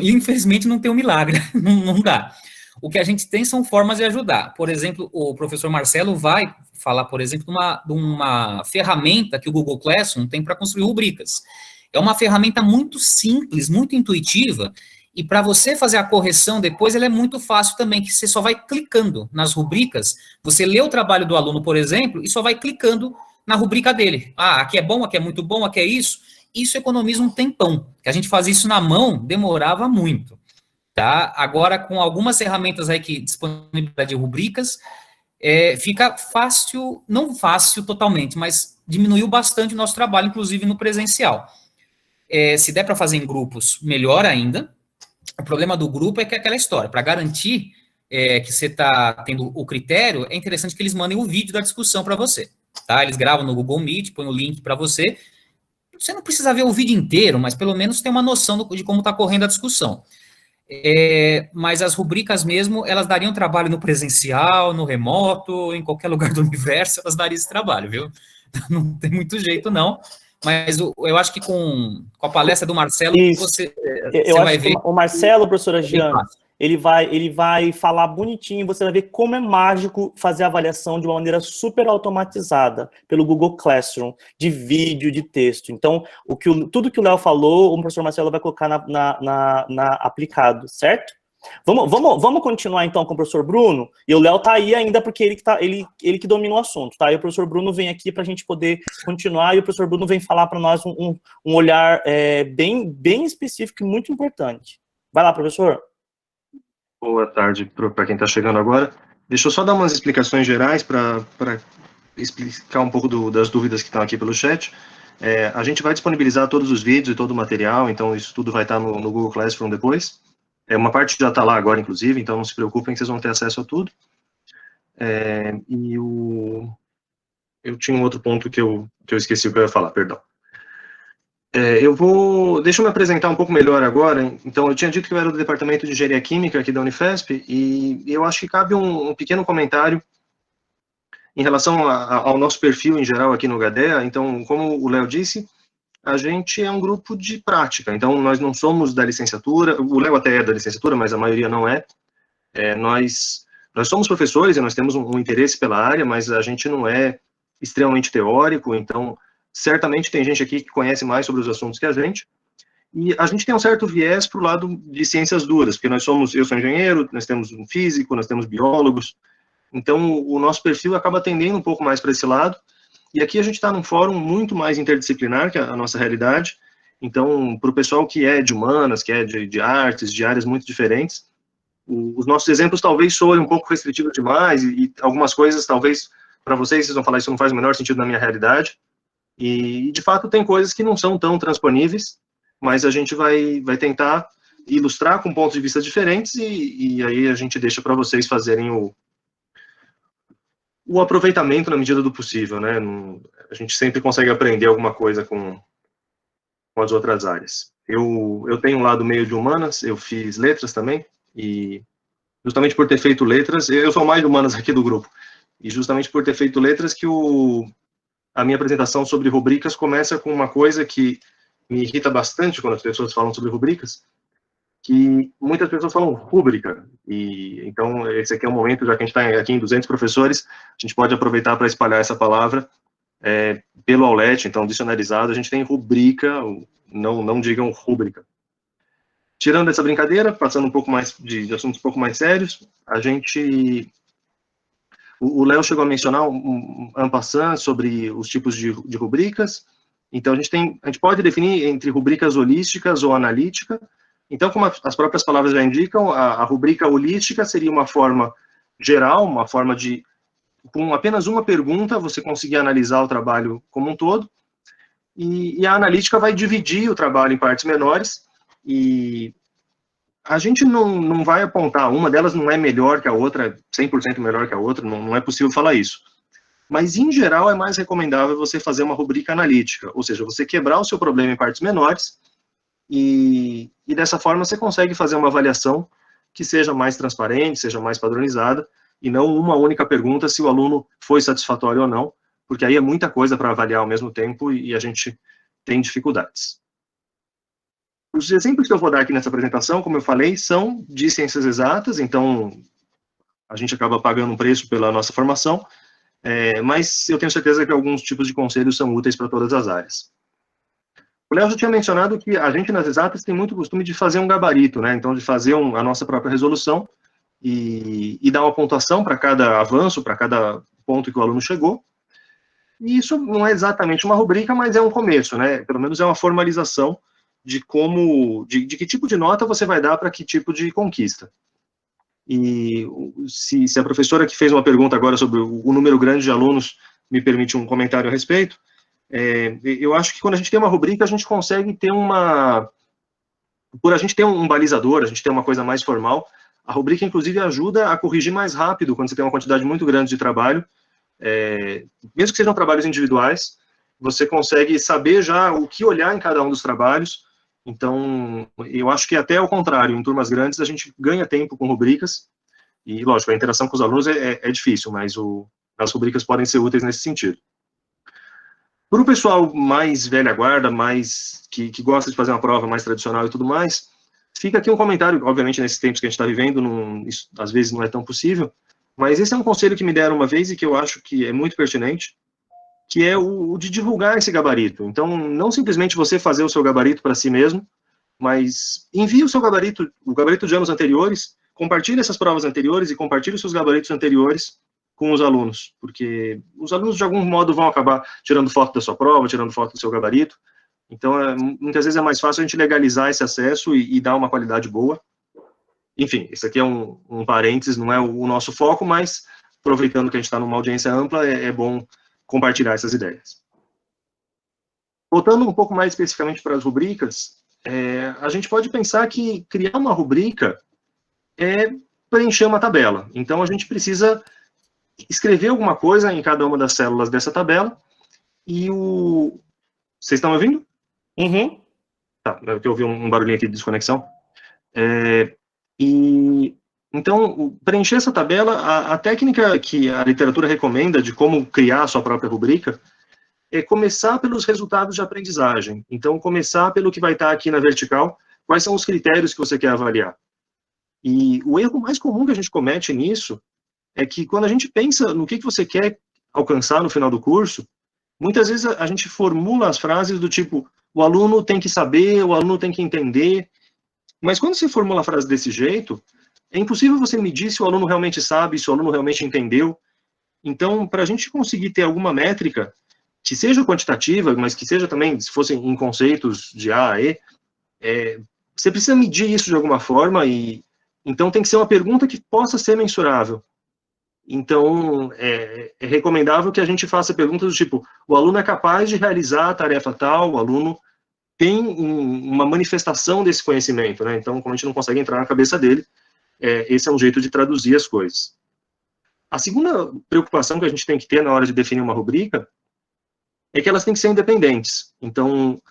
Infelizmente não tem um milagre, não dá. O que a gente tem são formas de ajudar. Por exemplo, o professor Marcelo vai falar, por exemplo, de uma ferramenta que o Google Classroom tem para construir rubricas. É uma ferramenta muito simples, muito intuitiva, e para você fazer a correção depois, ela é muito fácil também, que você só vai clicando nas rubricas, você lê o trabalho do aluno, por exemplo, e só vai clicando na rubrica dele. Ah, aqui é bom, aqui é muito bom, aqui é isso. Isso economiza um tempão. Que a gente fazia isso na mão, demorava muito. tá? Agora, com algumas ferramentas aí que disponibilidade de rubricas, fica fácil, não fácil totalmente, mas diminuiu bastante o nosso trabalho, inclusive no presencial. Se der para fazer em grupos, melhor ainda. O problema do grupo é que é aquela história, para garantir que você está tendo o critério, é interessante que eles mandem o vídeo da discussão para você, tá? Eles gravam no Google Meet, põem o link para você. Você não precisa ver o vídeo inteiro, mas pelo menos tem uma noção de como está correndo a discussão. Mas as rubricas mesmo, elas dariam trabalho no presencial, no remoto, em qualquer lugar do universo, elas dariam esse trabalho, viu? Não tem muito jeito, não. Mas eu acho que com a palestra do Marcelo, você vai ver... O Marcelo, professora Giana, ele vai falar bonitinho, você vai ver como é mágico fazer a avaliação de uma maneira super automatizada, pelo Google Classroom, de vídeo, de texto. Então, tudo que o Léo falou, o professor Marcelo vai colocar na aplicado, certo? Vamos continuar, então, com o professor Bruno, e o Léo tá aí ainda, porque ele que domina o assunto, tá? E o professor Bruno vem aqui para a gente poder continuar, e o professor Bruno vem falar para nós um olhar bem específico e muito importante. Vai lá, professor. Boa tarde para quem está chegando agora. Deixa eu só dar umas explicações gerais para explicar um pouco das dúvidas que estão aqui pelo chat. A gente vai disponibilizar todos os vídeos e todo o material, então isso tudo vai estar no Google Classroom depois. Uma parte já está lá agora, inclusive, então não se preocupem que vocês vão ter acesso a tudo. Eu tinha um outro ponto que eu esqueci o que eu ia falar, perdão. Deixa eu me apresentar um pouco melhor agora. Então, eu tinha dito que eu era do Departamento de Engenharia Química aqui da Unifesp, e eu acho que cabe um pequeno comentário em relação ao nosso perfil em geral aqui no GADEA. Então, como o Léo disse, a gente é um grupo de prática, então nós não somos da licenciatura, o Léo até é da licenciatura, mas a maioria não é. Nós somos professores e nós temos um interesse pela área, mas a gente não é extremamente teórico, então certamente tem gente aqui que conhece mais sobre os assuntos que a gente, e a gente tem um certo viés para o lado de ciências duras, porque eu sou engenheiro, nós temos um físico, nós temos biólogos, então o nosso perfil acaba tendendo um pouco mais para esse lado. E aqui a gente está num fórum muito mais interdisciplinar que a nossa realidade, então, para o pessoal que é de humanas, que é de artes, de áreas muito diferentes, os nossos exemplos talvez soem um pouco restritivos demais, e algumas coisas, talvez, para vocês vão falar, isso não faz o menor sentido na minha realidade, e de fato tem coisas que não são tão transponíveis, mas a gente vai tentar ilustrar com pontos de vista diferentes, e aí a gente deixa para vocês fazerem o aproveitamento na medida do possível, né? A gente sempre consegue aprender alguma coisa com as outras áreas. Eu tenho um lado meio de humanas, eu fiz letras também, e justamente por ter feito letras, eu sou mais de humanas aqui do grupo, e justamente por ter feito letras que a minha apresentação sobre rubricas começa com uma coisa que me irrita bastante quando as pessoas falam sobre rubricas, que muitas pessoas falam rúbrica, e então esse aqui é um momento, já que a gente está aqui em 200 professores, a gente pode aproveitar para espalhar essa palavra pelo Aulete, então dicionarizado, a gente tem rubrica, não digam rúbrica. Tirando essa brincadeira, passando um pouco mais de assuntos um pouco mais sérios, o Léo chegou a mencionar en passant sobre os tipos de rubricas, então a gente pode definir entre rubricas holísticas ou analítica. Então, como as próprias palavras já indicam, a rubrica holística seria uma forma geral, uma forma de, com apenas uma pergunta, você conseguir analisar o trabalho como um todo, e a analítica vai dividir o trabalho em partes menores, e a gente não vai apontar, uma delas não é melhor que a outra, 100% melhor que a outra, não é possível falar isso. Mas, em geral, é mais recomendável você fazer uma rubrica analítica, ou seja, você quebrar o seu problema em partes menores, e dessa forma você consegue fazer uma avaliação que seja mais transparente, seja mais padronizada, e não uma única pergunta se o aluno foi satisfatório ou não, porque aí é muita coisa para avaliar ao mesmo tempo e a gente tem dificuldades. Os exemplos que eu vou dar aqui nessa apresentação, como eu falei, são de ciências exatas, então a gente acaba pagando um preço pela nossa formação, mas eu tenho certeza que alguns tipos de conselhos são úteis para todas as áreas. O Léo já tinha mencionado que a gente nas exatas tem muito costume de fazer um gabarito, né? Então, de fazer a nossa própria resolução e dar uma pontuação para cada avanço, para cada ponto que o aluno chegou. E isso não é exatamente uma rubrica, mas é um começo, né? Pelo menos é uma formalização de que tipo de nota você vai dar para que tipo de conquista. E se a professora que fez uma pergunta agora sobre o número grande de alunos me permite um comentário a respeito, eu acho que quando a gente tem uma rubrica, a gente consegue ter por a gente ter um balizador, a gente ter uma coisa mais formal, a rubrica, inclusive, ajuda a corrigir mais rápido quando você tem uma quantidade muito grande de trabalho, mesmo que sejam trabalhos individuais, você consegue saber já o que olhar em cada um dos trabalhos. Então, eu acho que até ao contrário, em turmas grandes, a gente ganha tempo com rubricas, e, lógico, a interação com os alunos é difícil, mas as rubricas podem ser úteis nesse sentido. Para o pessoal mais velha guarda, que gosta de fazer uma prova mais tradicional e tudo mais, fica aqui um comentário, obviamente, nesses tempos que a gente está vivendo, isso às vezes não é tão possível, mas esse é um conselho que me deram uma vez e que eu acho que é muito pertinente, que é o de divulgar esse gabarito. Então, não simplesmente você fazer o seu gabarito para si mesmo, mas envie o gabarito de anos anteriores, compartilhe essas provas anteriores e compartilhe os seus gabaritos anteriores com os alunos, porque os alunos, de algum modo, vão acabar tirando foto da sua prova, tirando foto do seu gabarito. Então, muitas vezes é mais fácil a gente legalizar esse acesso e dar uma qualidade boa. Enfim, esse aqui é um parênteses, não é o nosso foco, mas, aproveitando que a gente está numa audiência ampla, é bom compartilhar essas ideias. Voltando um pouco mais especificamente para as rubricas, a gente pode pensar que criar uma rubrica é preencher uma tabela. Então, a gente precisa escrever alguma coisa em cada uma das células dessa tabela, e Vocês estão me ouvindo? Uhum. Tá, eu ouvi um barulhinho aqui de desconexão. Então, preencher essa tabela, a técnica que a literatura recomenda de como criar a sua própria rubrica é começar pelos resultados de aprendizagem. Então, começar pelo que vai estar aqui na vertical, quais são os critérios que você quer avaliar. E o erro mais comum que a gente comete nisso é que quando a gente pensa no que você quer alcançar no final do curso, muitas vezes a gente formula as frases do tipo, o aluno tem que saber, o aluno tem que entender, mas quando você formula a frase desse jeito, é impossível você medir se o aluno realmente sabe, se o aluno realmente entendeu. Então, para a gente conseguir ter alguma métrica, que seja quantitativa, mas que seja também, se fossem em conceitos de A a E, você precisa medir isso de alguma forma, e então tem que ser uma pergunta que possa ser mensurável. Então, é recomendável que a gente faça perguntas do tipo, o aluno é capaz de realizar a tarefa tal, o aluno tem uma manifestação desse conhecimento, né? Então, como a gente não consegue entrar na cabeça dele, esse é um jeito de traduzir as coisas. A segunda preocupação que a gente tem que ter na hora de definir uma rubrica é que elas têm que ser independentes. Então,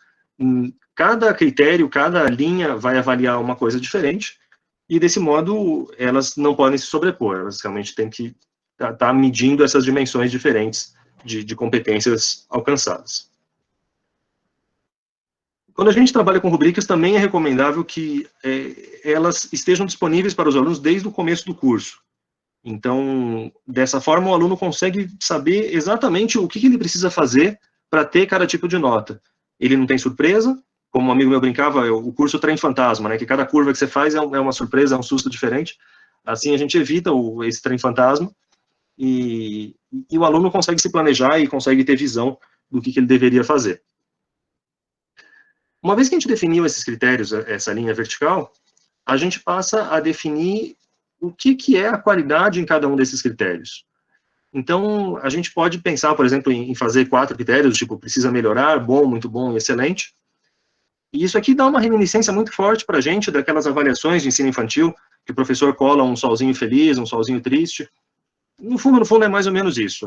cada critério, cada linha vai avaliar uma coisa diferente, e desse modo elas não podem se sobrepor, elas realmente têm que estar medindo essas dimensões diferentes de competências alcançadas. Quando a gente trabalha com rubricas, também é recomendável que elas estejam disponíveis para os alunos desde o começo do curso. Então, dessa forma, o aluno consegue saber exatamente o que ele precisa fazer para ter cada tipo de nota. Ele não tem surpresa, como um amigo meu brincava, o curso trem fantasma, né, que cada curva que você faz é uma surpresa, é um susto diferente. Assim a gente evita esse trem fantasma, e o aluno consegue se planejar e consegue ter visão do que ele deveria fazer. Uma vez que a gente definiu esses critérios, essa linha vertical, a gente passa a definir o que é a qualidade em cada um desses critérios. Então, a gente pode pensar, por exemplo, em fazer 4 critérios, tipo, precisa melhorar, bom, muito bom, excelente. E isso aqui dá uma reminiscência muito forte para a gente daquelas avaliações de ensino infantil, que o professor cola um solzinho feliz, um solzinho triste. No fundo é mais ou menos isso,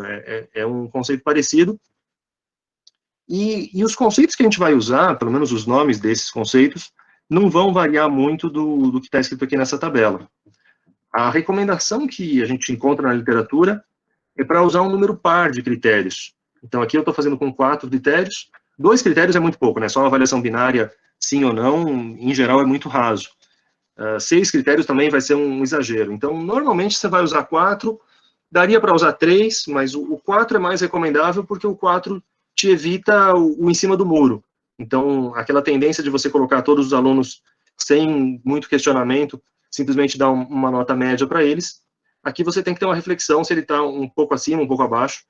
é um conceito parecido. E os conceitos que a gente vai usar, pelo menos os nomes desses conceitos, não vão variar muito do que está escrito aqui nessa tabela. A recomendação que a gente encontra na literatura é para usar um número par de critérios. Então, aqui eu estou fazendo com 4 critérios. 2 critérios é muito pouco, né? Só uma avaliação binária, sim ou não, em geral é muito raso. 6 critérios também vai ser um exagero. Então, normalmente você vai usar 4, daria para usar 3, mas o 4 é mais recomendável porque o 4 te evita o em cima do muro. Então, aquela tendência de você colocar todos os alunos sem muito questionamento, simplesmente dar uma nota média para eles. Aqui você tem que ter uma reflexão se ele está um pouco acima, um pouco abaixo,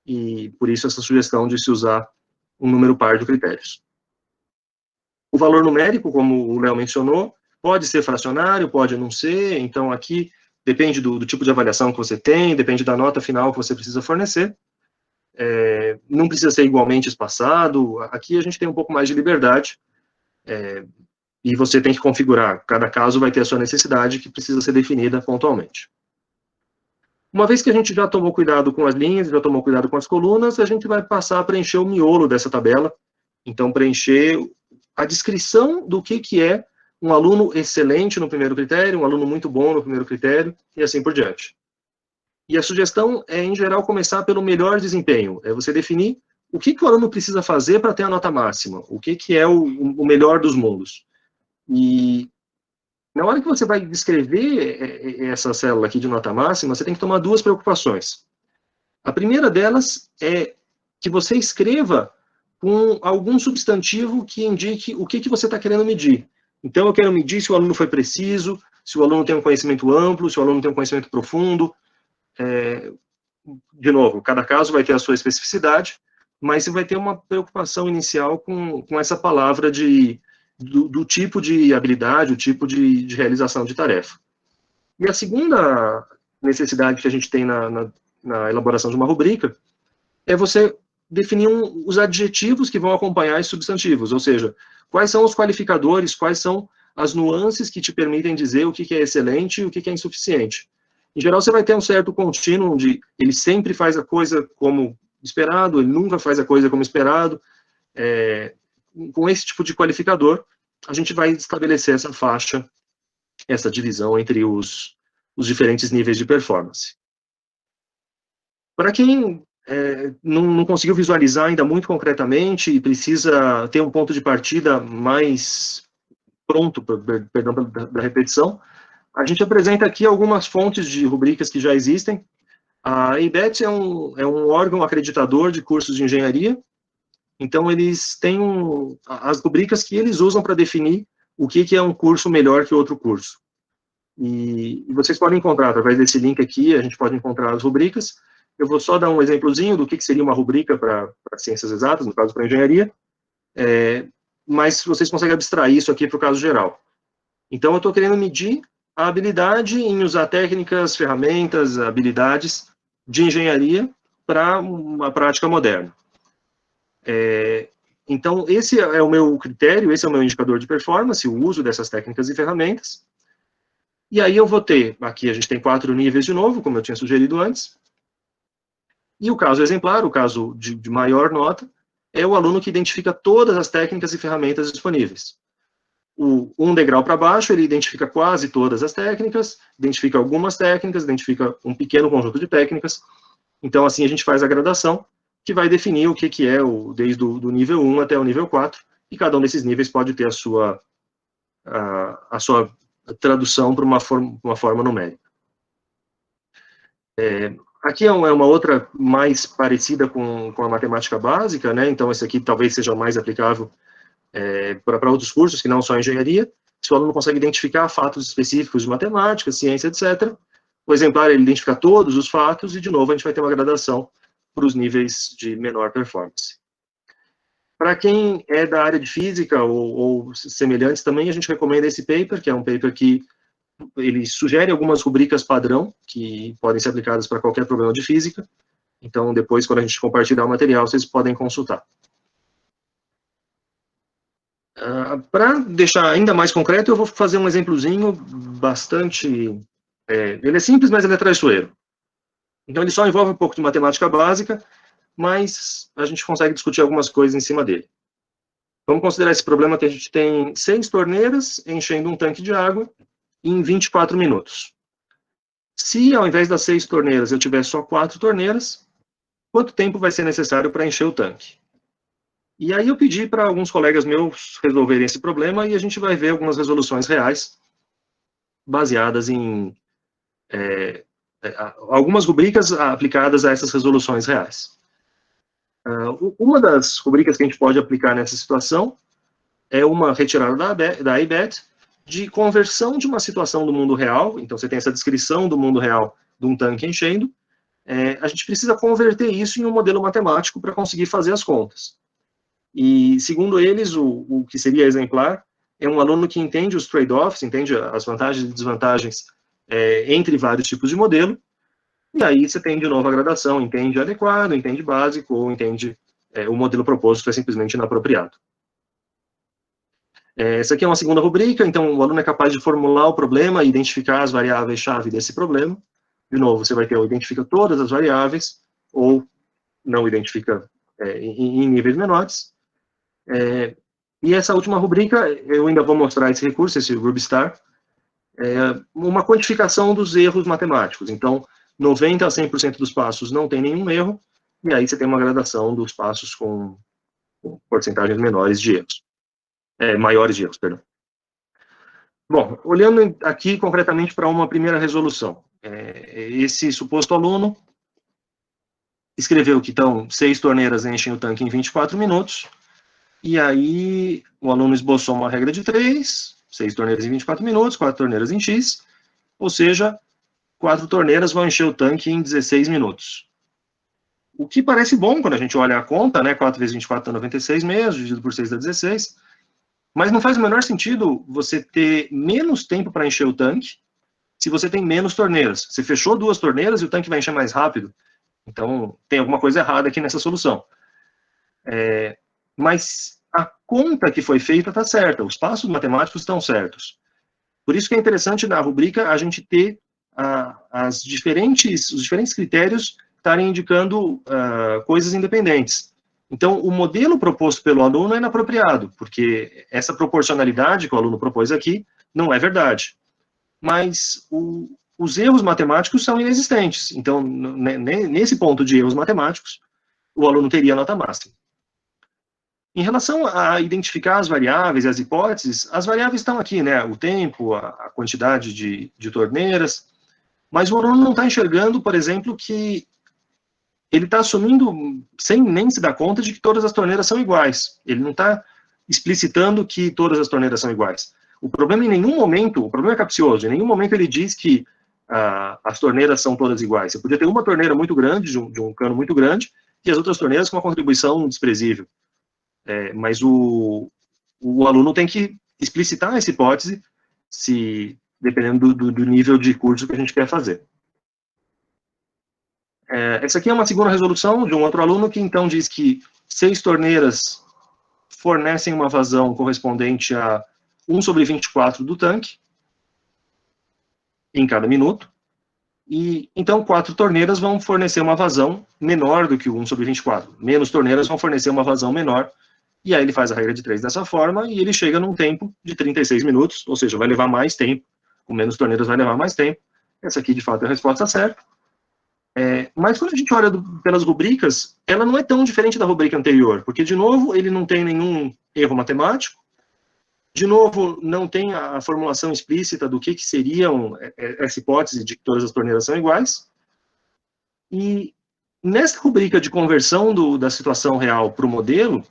e por isso essa sugestão de se usar um número par de critérios. O valor numérico, como o Léo mencionou, pode ser fracionário, pode não ser, então aqui depende do tipo de avaliação que você tem, depende da nota final que você precisa fornecer. Não precisa ser igualmente espaçado, aqui a gente tem um pouco mais de liberdade, e você tem que configurar, cada caso vai ter a sua necessidade que precisa ser definida pontualmente. Uma vez que a gente já tomou cuidado com as linhas, já tomou cuidado com as colunas, a gente vai passar a preencher o miolo dessa tabela, então preencher a descrição do que é um aluno excelente no primeiro critério, um aluno muito bom no primeiro critério, e assim por diante. E a sugestão é, em geral, começar pelo melhor desempenho, é você definir o que o aluno precisa fazer para ter a nota máxima, o que é o melhor dos mundos. E na hora que você vai descrever essa célula aqui de nota máxima, você tem que tomar duas preocupações. A primeira delas é que você escreva com algum substantivo que indique o que você está querendo medir. Então, eu quero medir se o aluno foi preciso, se o aluno tem um conhecimento amplo, se o aluno tem um conhecimento profundo. De novo, cada caso vai ter a sua especificidade, mas você vai ter uma preocupação inicial com essa palavra do tipo de habilidade, o tipo de realização de tarefa. E a segunda necessidade que a gente tem na elaboração de uma rubrica é você definir os adjetivos que vão acompanhar esses substantivos, ou seja, quais são os qualificadores, quais são as nuances que te permitem dizer o que é excelente e o que é insuficiente. Em geral, você vai ter um certo contínuo onde ele sempre faz a coisa como esperado, ele nunca faz a coisa como esperado. Com esse tipo de qualificador, a gente vai estabelecer essa faixa, essa divisão entre os diferentes níveis de performance. Para quem não conseguiu visualizar ainda muito concretamente e precisa ter um ponto de partida mais pronto, perdão da repetição, a gente apresenta aqui algumas fontes de rubricas que já existem. A ABET é um órgão acreditador de cursos de engenharia, então eles têm as rubricas que eles usam para definir o que é um curso melhor que outro curso. E vocês podem encontrar, através desse link aqui, a gente pode encontrar as rubricas. Eu vou só dar um exemplozinho do que seria uma rubrica para ciências exatas, no caso para engenharia, mas vocês conseguem abstrair isso aqui para o caso geral. Então, eu estou querendo medir a habilidade em usar técnicas, ferramentas, habilidades de engenharia para uma prática moderna. Então, esse é o meu critério, esse é o meu indicador de performance, o uso dessas técnicas e ferramentas. E aí eu vou ter, aqui a gente tem 4 níveis de novo, como eu tinha sugerido antes. E o caso exemplar, o caso de maior nota, é o aluno que identifica todas as técnicas e ferramentas disponíveis. Um degrau para baixo, ele identifica quase todas as técnicas, identifica algumas técnicas, identifica um pequeno conjunto de técnicas. Então, assim, a gente faz a gradação, que vai definir o que é desde o nível 1 até o nível 4, e cada um desses níveis pode ter a sua tradução para uma forma numérica. Aqui é uma outra mais parecida com a matemática básica, né? Então, esse aqui talvez seja mais aplicável para outros cursos, que não só engenharia. Se o aluno consegue identificar fatos específicos de matemática, ciência, etc., o exemplar ele identifica todos os fatos, e, de novo, a gente vai ter uma gradação para os níveis de menor performance. Para quem é da área de física ou semelhantes também, a gente recomenda esse paper, que é um paper que ele sugere algumas rubricas padrão, que podem ser aplicadas para qualquer problema de física. Então, depois, quando a gente compartilhar o material, vocês podem consultar. Para deixar ainda mais concreto, eu vou fazer um exemplozinho bastante... ele é simples, mas ele é traiçoeiro. Então, ele só envolve um pouco de matemática básica, mas a gente consegue discutir algumas coisas em cima dele. Vamos considerar esse problema que a gente tem 6 torneiras enchendo um tanque de água em 24 minutos. Se, ao invés das 6 torneiras, eu tiver só 4 torneiras, quanto tempo vai ser necessário para encher o tanque? E aí eu pedi para alguns colegas meus resolverem esse problema, e a gente vai ver algumas resoluções reais, baseadas em algumas rubricas aplicadas a essas resoluções reais. Uma das rubricas que a gente pode aplicar nessa situação é uma retirada da ABET, de conversão de uma situação do mundo real. Então, você tem essa descrição do mundo real de um tanque enchendo. A gente precisa converter isso em um modelo matemático para conseguir fazer as contas. E, segundo eles, o que seria exemplar é um aluno que entende os trade-offs, entende as vantagens e desvantagens entre vários tipos de modelo, e aí você tem de novo a gradação, entende adequado, entende básico, ou entende o modelo proposto é simplesmente inapropriado. Essa aqui é uma segunda rubrica, então o aluno é capaz de formular o problema e identificar as variáveis-chave desse problema. De novo, você vai ter ou identifica todas as variáveis, ou não identifica em níveis menores. E essa última rubrica, eu ainda vou mostrar esse recurso, esse RubyStar, uma quantificação dos erros matemáticos. Então, 90% a 100% dos passos não tem nenhum erro, e aí você tem uma gradação dos passos com porcentagens menores de erros. Maiores de erros, perdão. Bom, olhando aqui concretamente para uma primeira resolução. Esse suposto aluno escreveu que, então, 6 torneiras enchem o tanque em 24 minutos, e aí o aluno esboçou uma regra de 3, 6 torneiras em 24 minutos, 4 torneiras em X, ou seja, 4 torneiras vão encher o tanque em 16 minutos. O que parece bom quando a gente olha a conta, né, 4 vezes 24 dá 96 mesmo, dividido por 6 dá 16, mas não faz o menor sentido você ter menos tempo para encher o tanque se você tem menos torneiras. Você fechou 2 torneiras e o tanque vai encher mais rápido. Então, tem alguma coisa errada aqui nessa solução. Mas a conta que foi feita está certa, os passos matemáticos estão certos. Por isso que é interessante na rubrica a gente ter os diferentes critérios estarem indicando coisas independentes. Então, o modelo proposto pelo aluno é inapropriado, porque essa proporcionalidade que o aluno propôs aqui não é verdade. Mas os erros matemáticos são inexistentes. Então, nesse ponto de erros matemáticos, o aluno teria nota máxima. Em relação a identificar as variáveis e as hipóteses, as variáveis estão aqui, né? O tempo, a quantidade de torneiras, mas o aluno não está enxergando, por exemplo, que ele está assumindo, sem nem se dar conta, de que todas as torneiras são iguais. Ele não está explicitando que todas as torneiras são iguais. O problema em nenhum momento, o problema é capcioso, em nenhum momento ele diz que as torneiras são todas iguais. Você podia ter uma torneira muito grande, de um cano muito grande, e as outras torneiras com uma contribuição desprezível. Mas o aluno tem que explicitar essa hipótese, dependendo do nível de curso que a gente quer fazer. Essa aqui é uma segunda resolução de um outro aluno que então diz que 6 torneiras fornecem uma vazão correspondente a 1/24 do tanque em cada minuto, e então 4 torneiras vão fornecer uma vazão menor do que o 1/24. Menos torneiras vão fornecer uma vazão menor, e aí ele faz a regra de 3 dessa forma, e ele chega num tempo de 36 minutos, ou seja, vai levar mais tempo, com menos torneiras vai levar mais tempo. Essa aqui, de fato, é a resposta certa. Mas quando a gente olha pelas rubricas, ela não é tão diferente da rubrica anterior, porque, de novo, ele não tem nenhum erro matemático, de novo, não tem a formulação explícita do que seria essa hipótese de que todas as torneiras são iguais, e nessa rubrica de conversão da situação real para o modelo,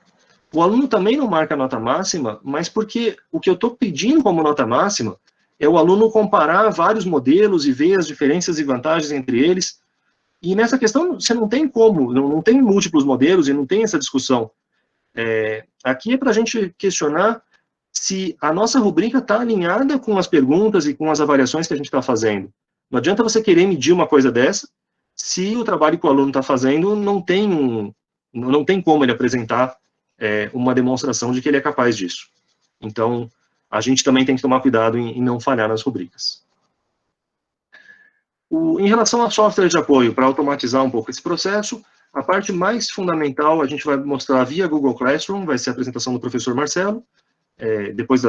o aluno também não marca nota máxima, mas porque o que eu estou pedindo como nota máxima é o aluno comparar vários modelos e ver as diferenças e vantagens entre eles. E nessa questão, você não tem como, não tem múltiplos modelos e não tem essa discussão. Aqui é para a gente questionar se a nossa rubrica está alinhada com as perguntas e com as avaliações que a gente está fazendo. Não adianta você querer medir uma coisa dessa, se o trabalho que o aluno está fazendo não tem como ele apresentar uma demonstração de que ele é capaz disso. Então, a gente também tem que tomar cuidado em não falhar nas rubricas. Em relação a software de apoio, para automatizar um pouco esse processo, a parte mais fundamental a gente vai mostrar via Google Classroom, vai ser a apresentação do professor Marcelo, depois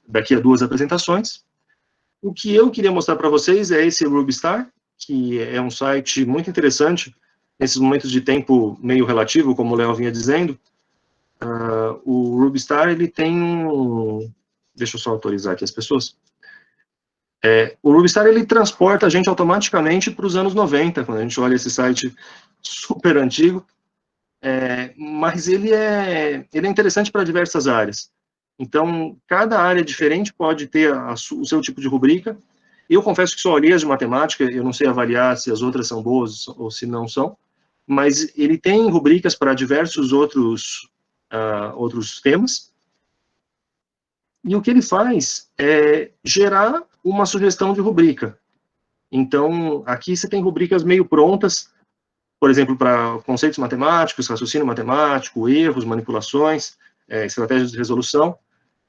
daqui a 2 apresentações. O que eu queria mostrar para vocês é esse RubyStar, que é um site muito interessante, nesses momentos de tempo meio relativo, como o Léo vinha dizendo. O RubyStar, ele tem Deixa eu só autorizar aqui as pessoas. O RubyStar, ele transporta a gente automaticamente para os anos 90, quando a gente olha esse site super antigo, mas ele é interessante para diversas áreas. Então, cada área diferente pode ter o seu tipo de rubrica. Eu confesso que só olhei as de matemática, eu não sei avaliar se as outras são boas ou se não são, mas ele tem rubricas para diversos outros outros temas. E o que ele faz é gerar uma sugestão de rubrica. Então, aqui você tem rubricas meio prontas, por exemplo, para conceitos matemáticos, raciocínio matemático, erros, manipulações, estratégias de resolução.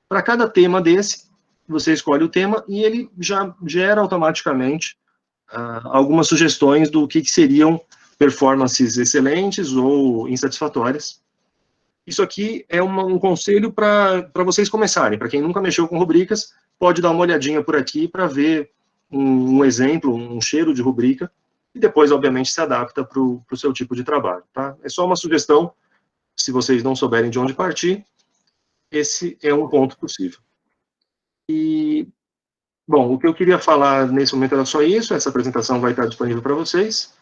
Para cada tema desse, você escolhe o tema e ele já gera automaticamente algumas sugestões do que seriam performances excelentes ou insatisfatórias. Isso aqui é um conselho para vocês começarem. Para quem nunca mexeu com rubricas, pode dar uma olhadinha por aqui para ver um exemplo, um cheiro de rubrica, e depois, obviamente, se adapta para o seu tipo de trabalho. Tá? É só uma sugestão, se vocês não souberem de onde partir, esse é um ponto possível. E, bom, o que eu queria falar nesse momento era só isso, essa apresentação vai estar disponível para vocês.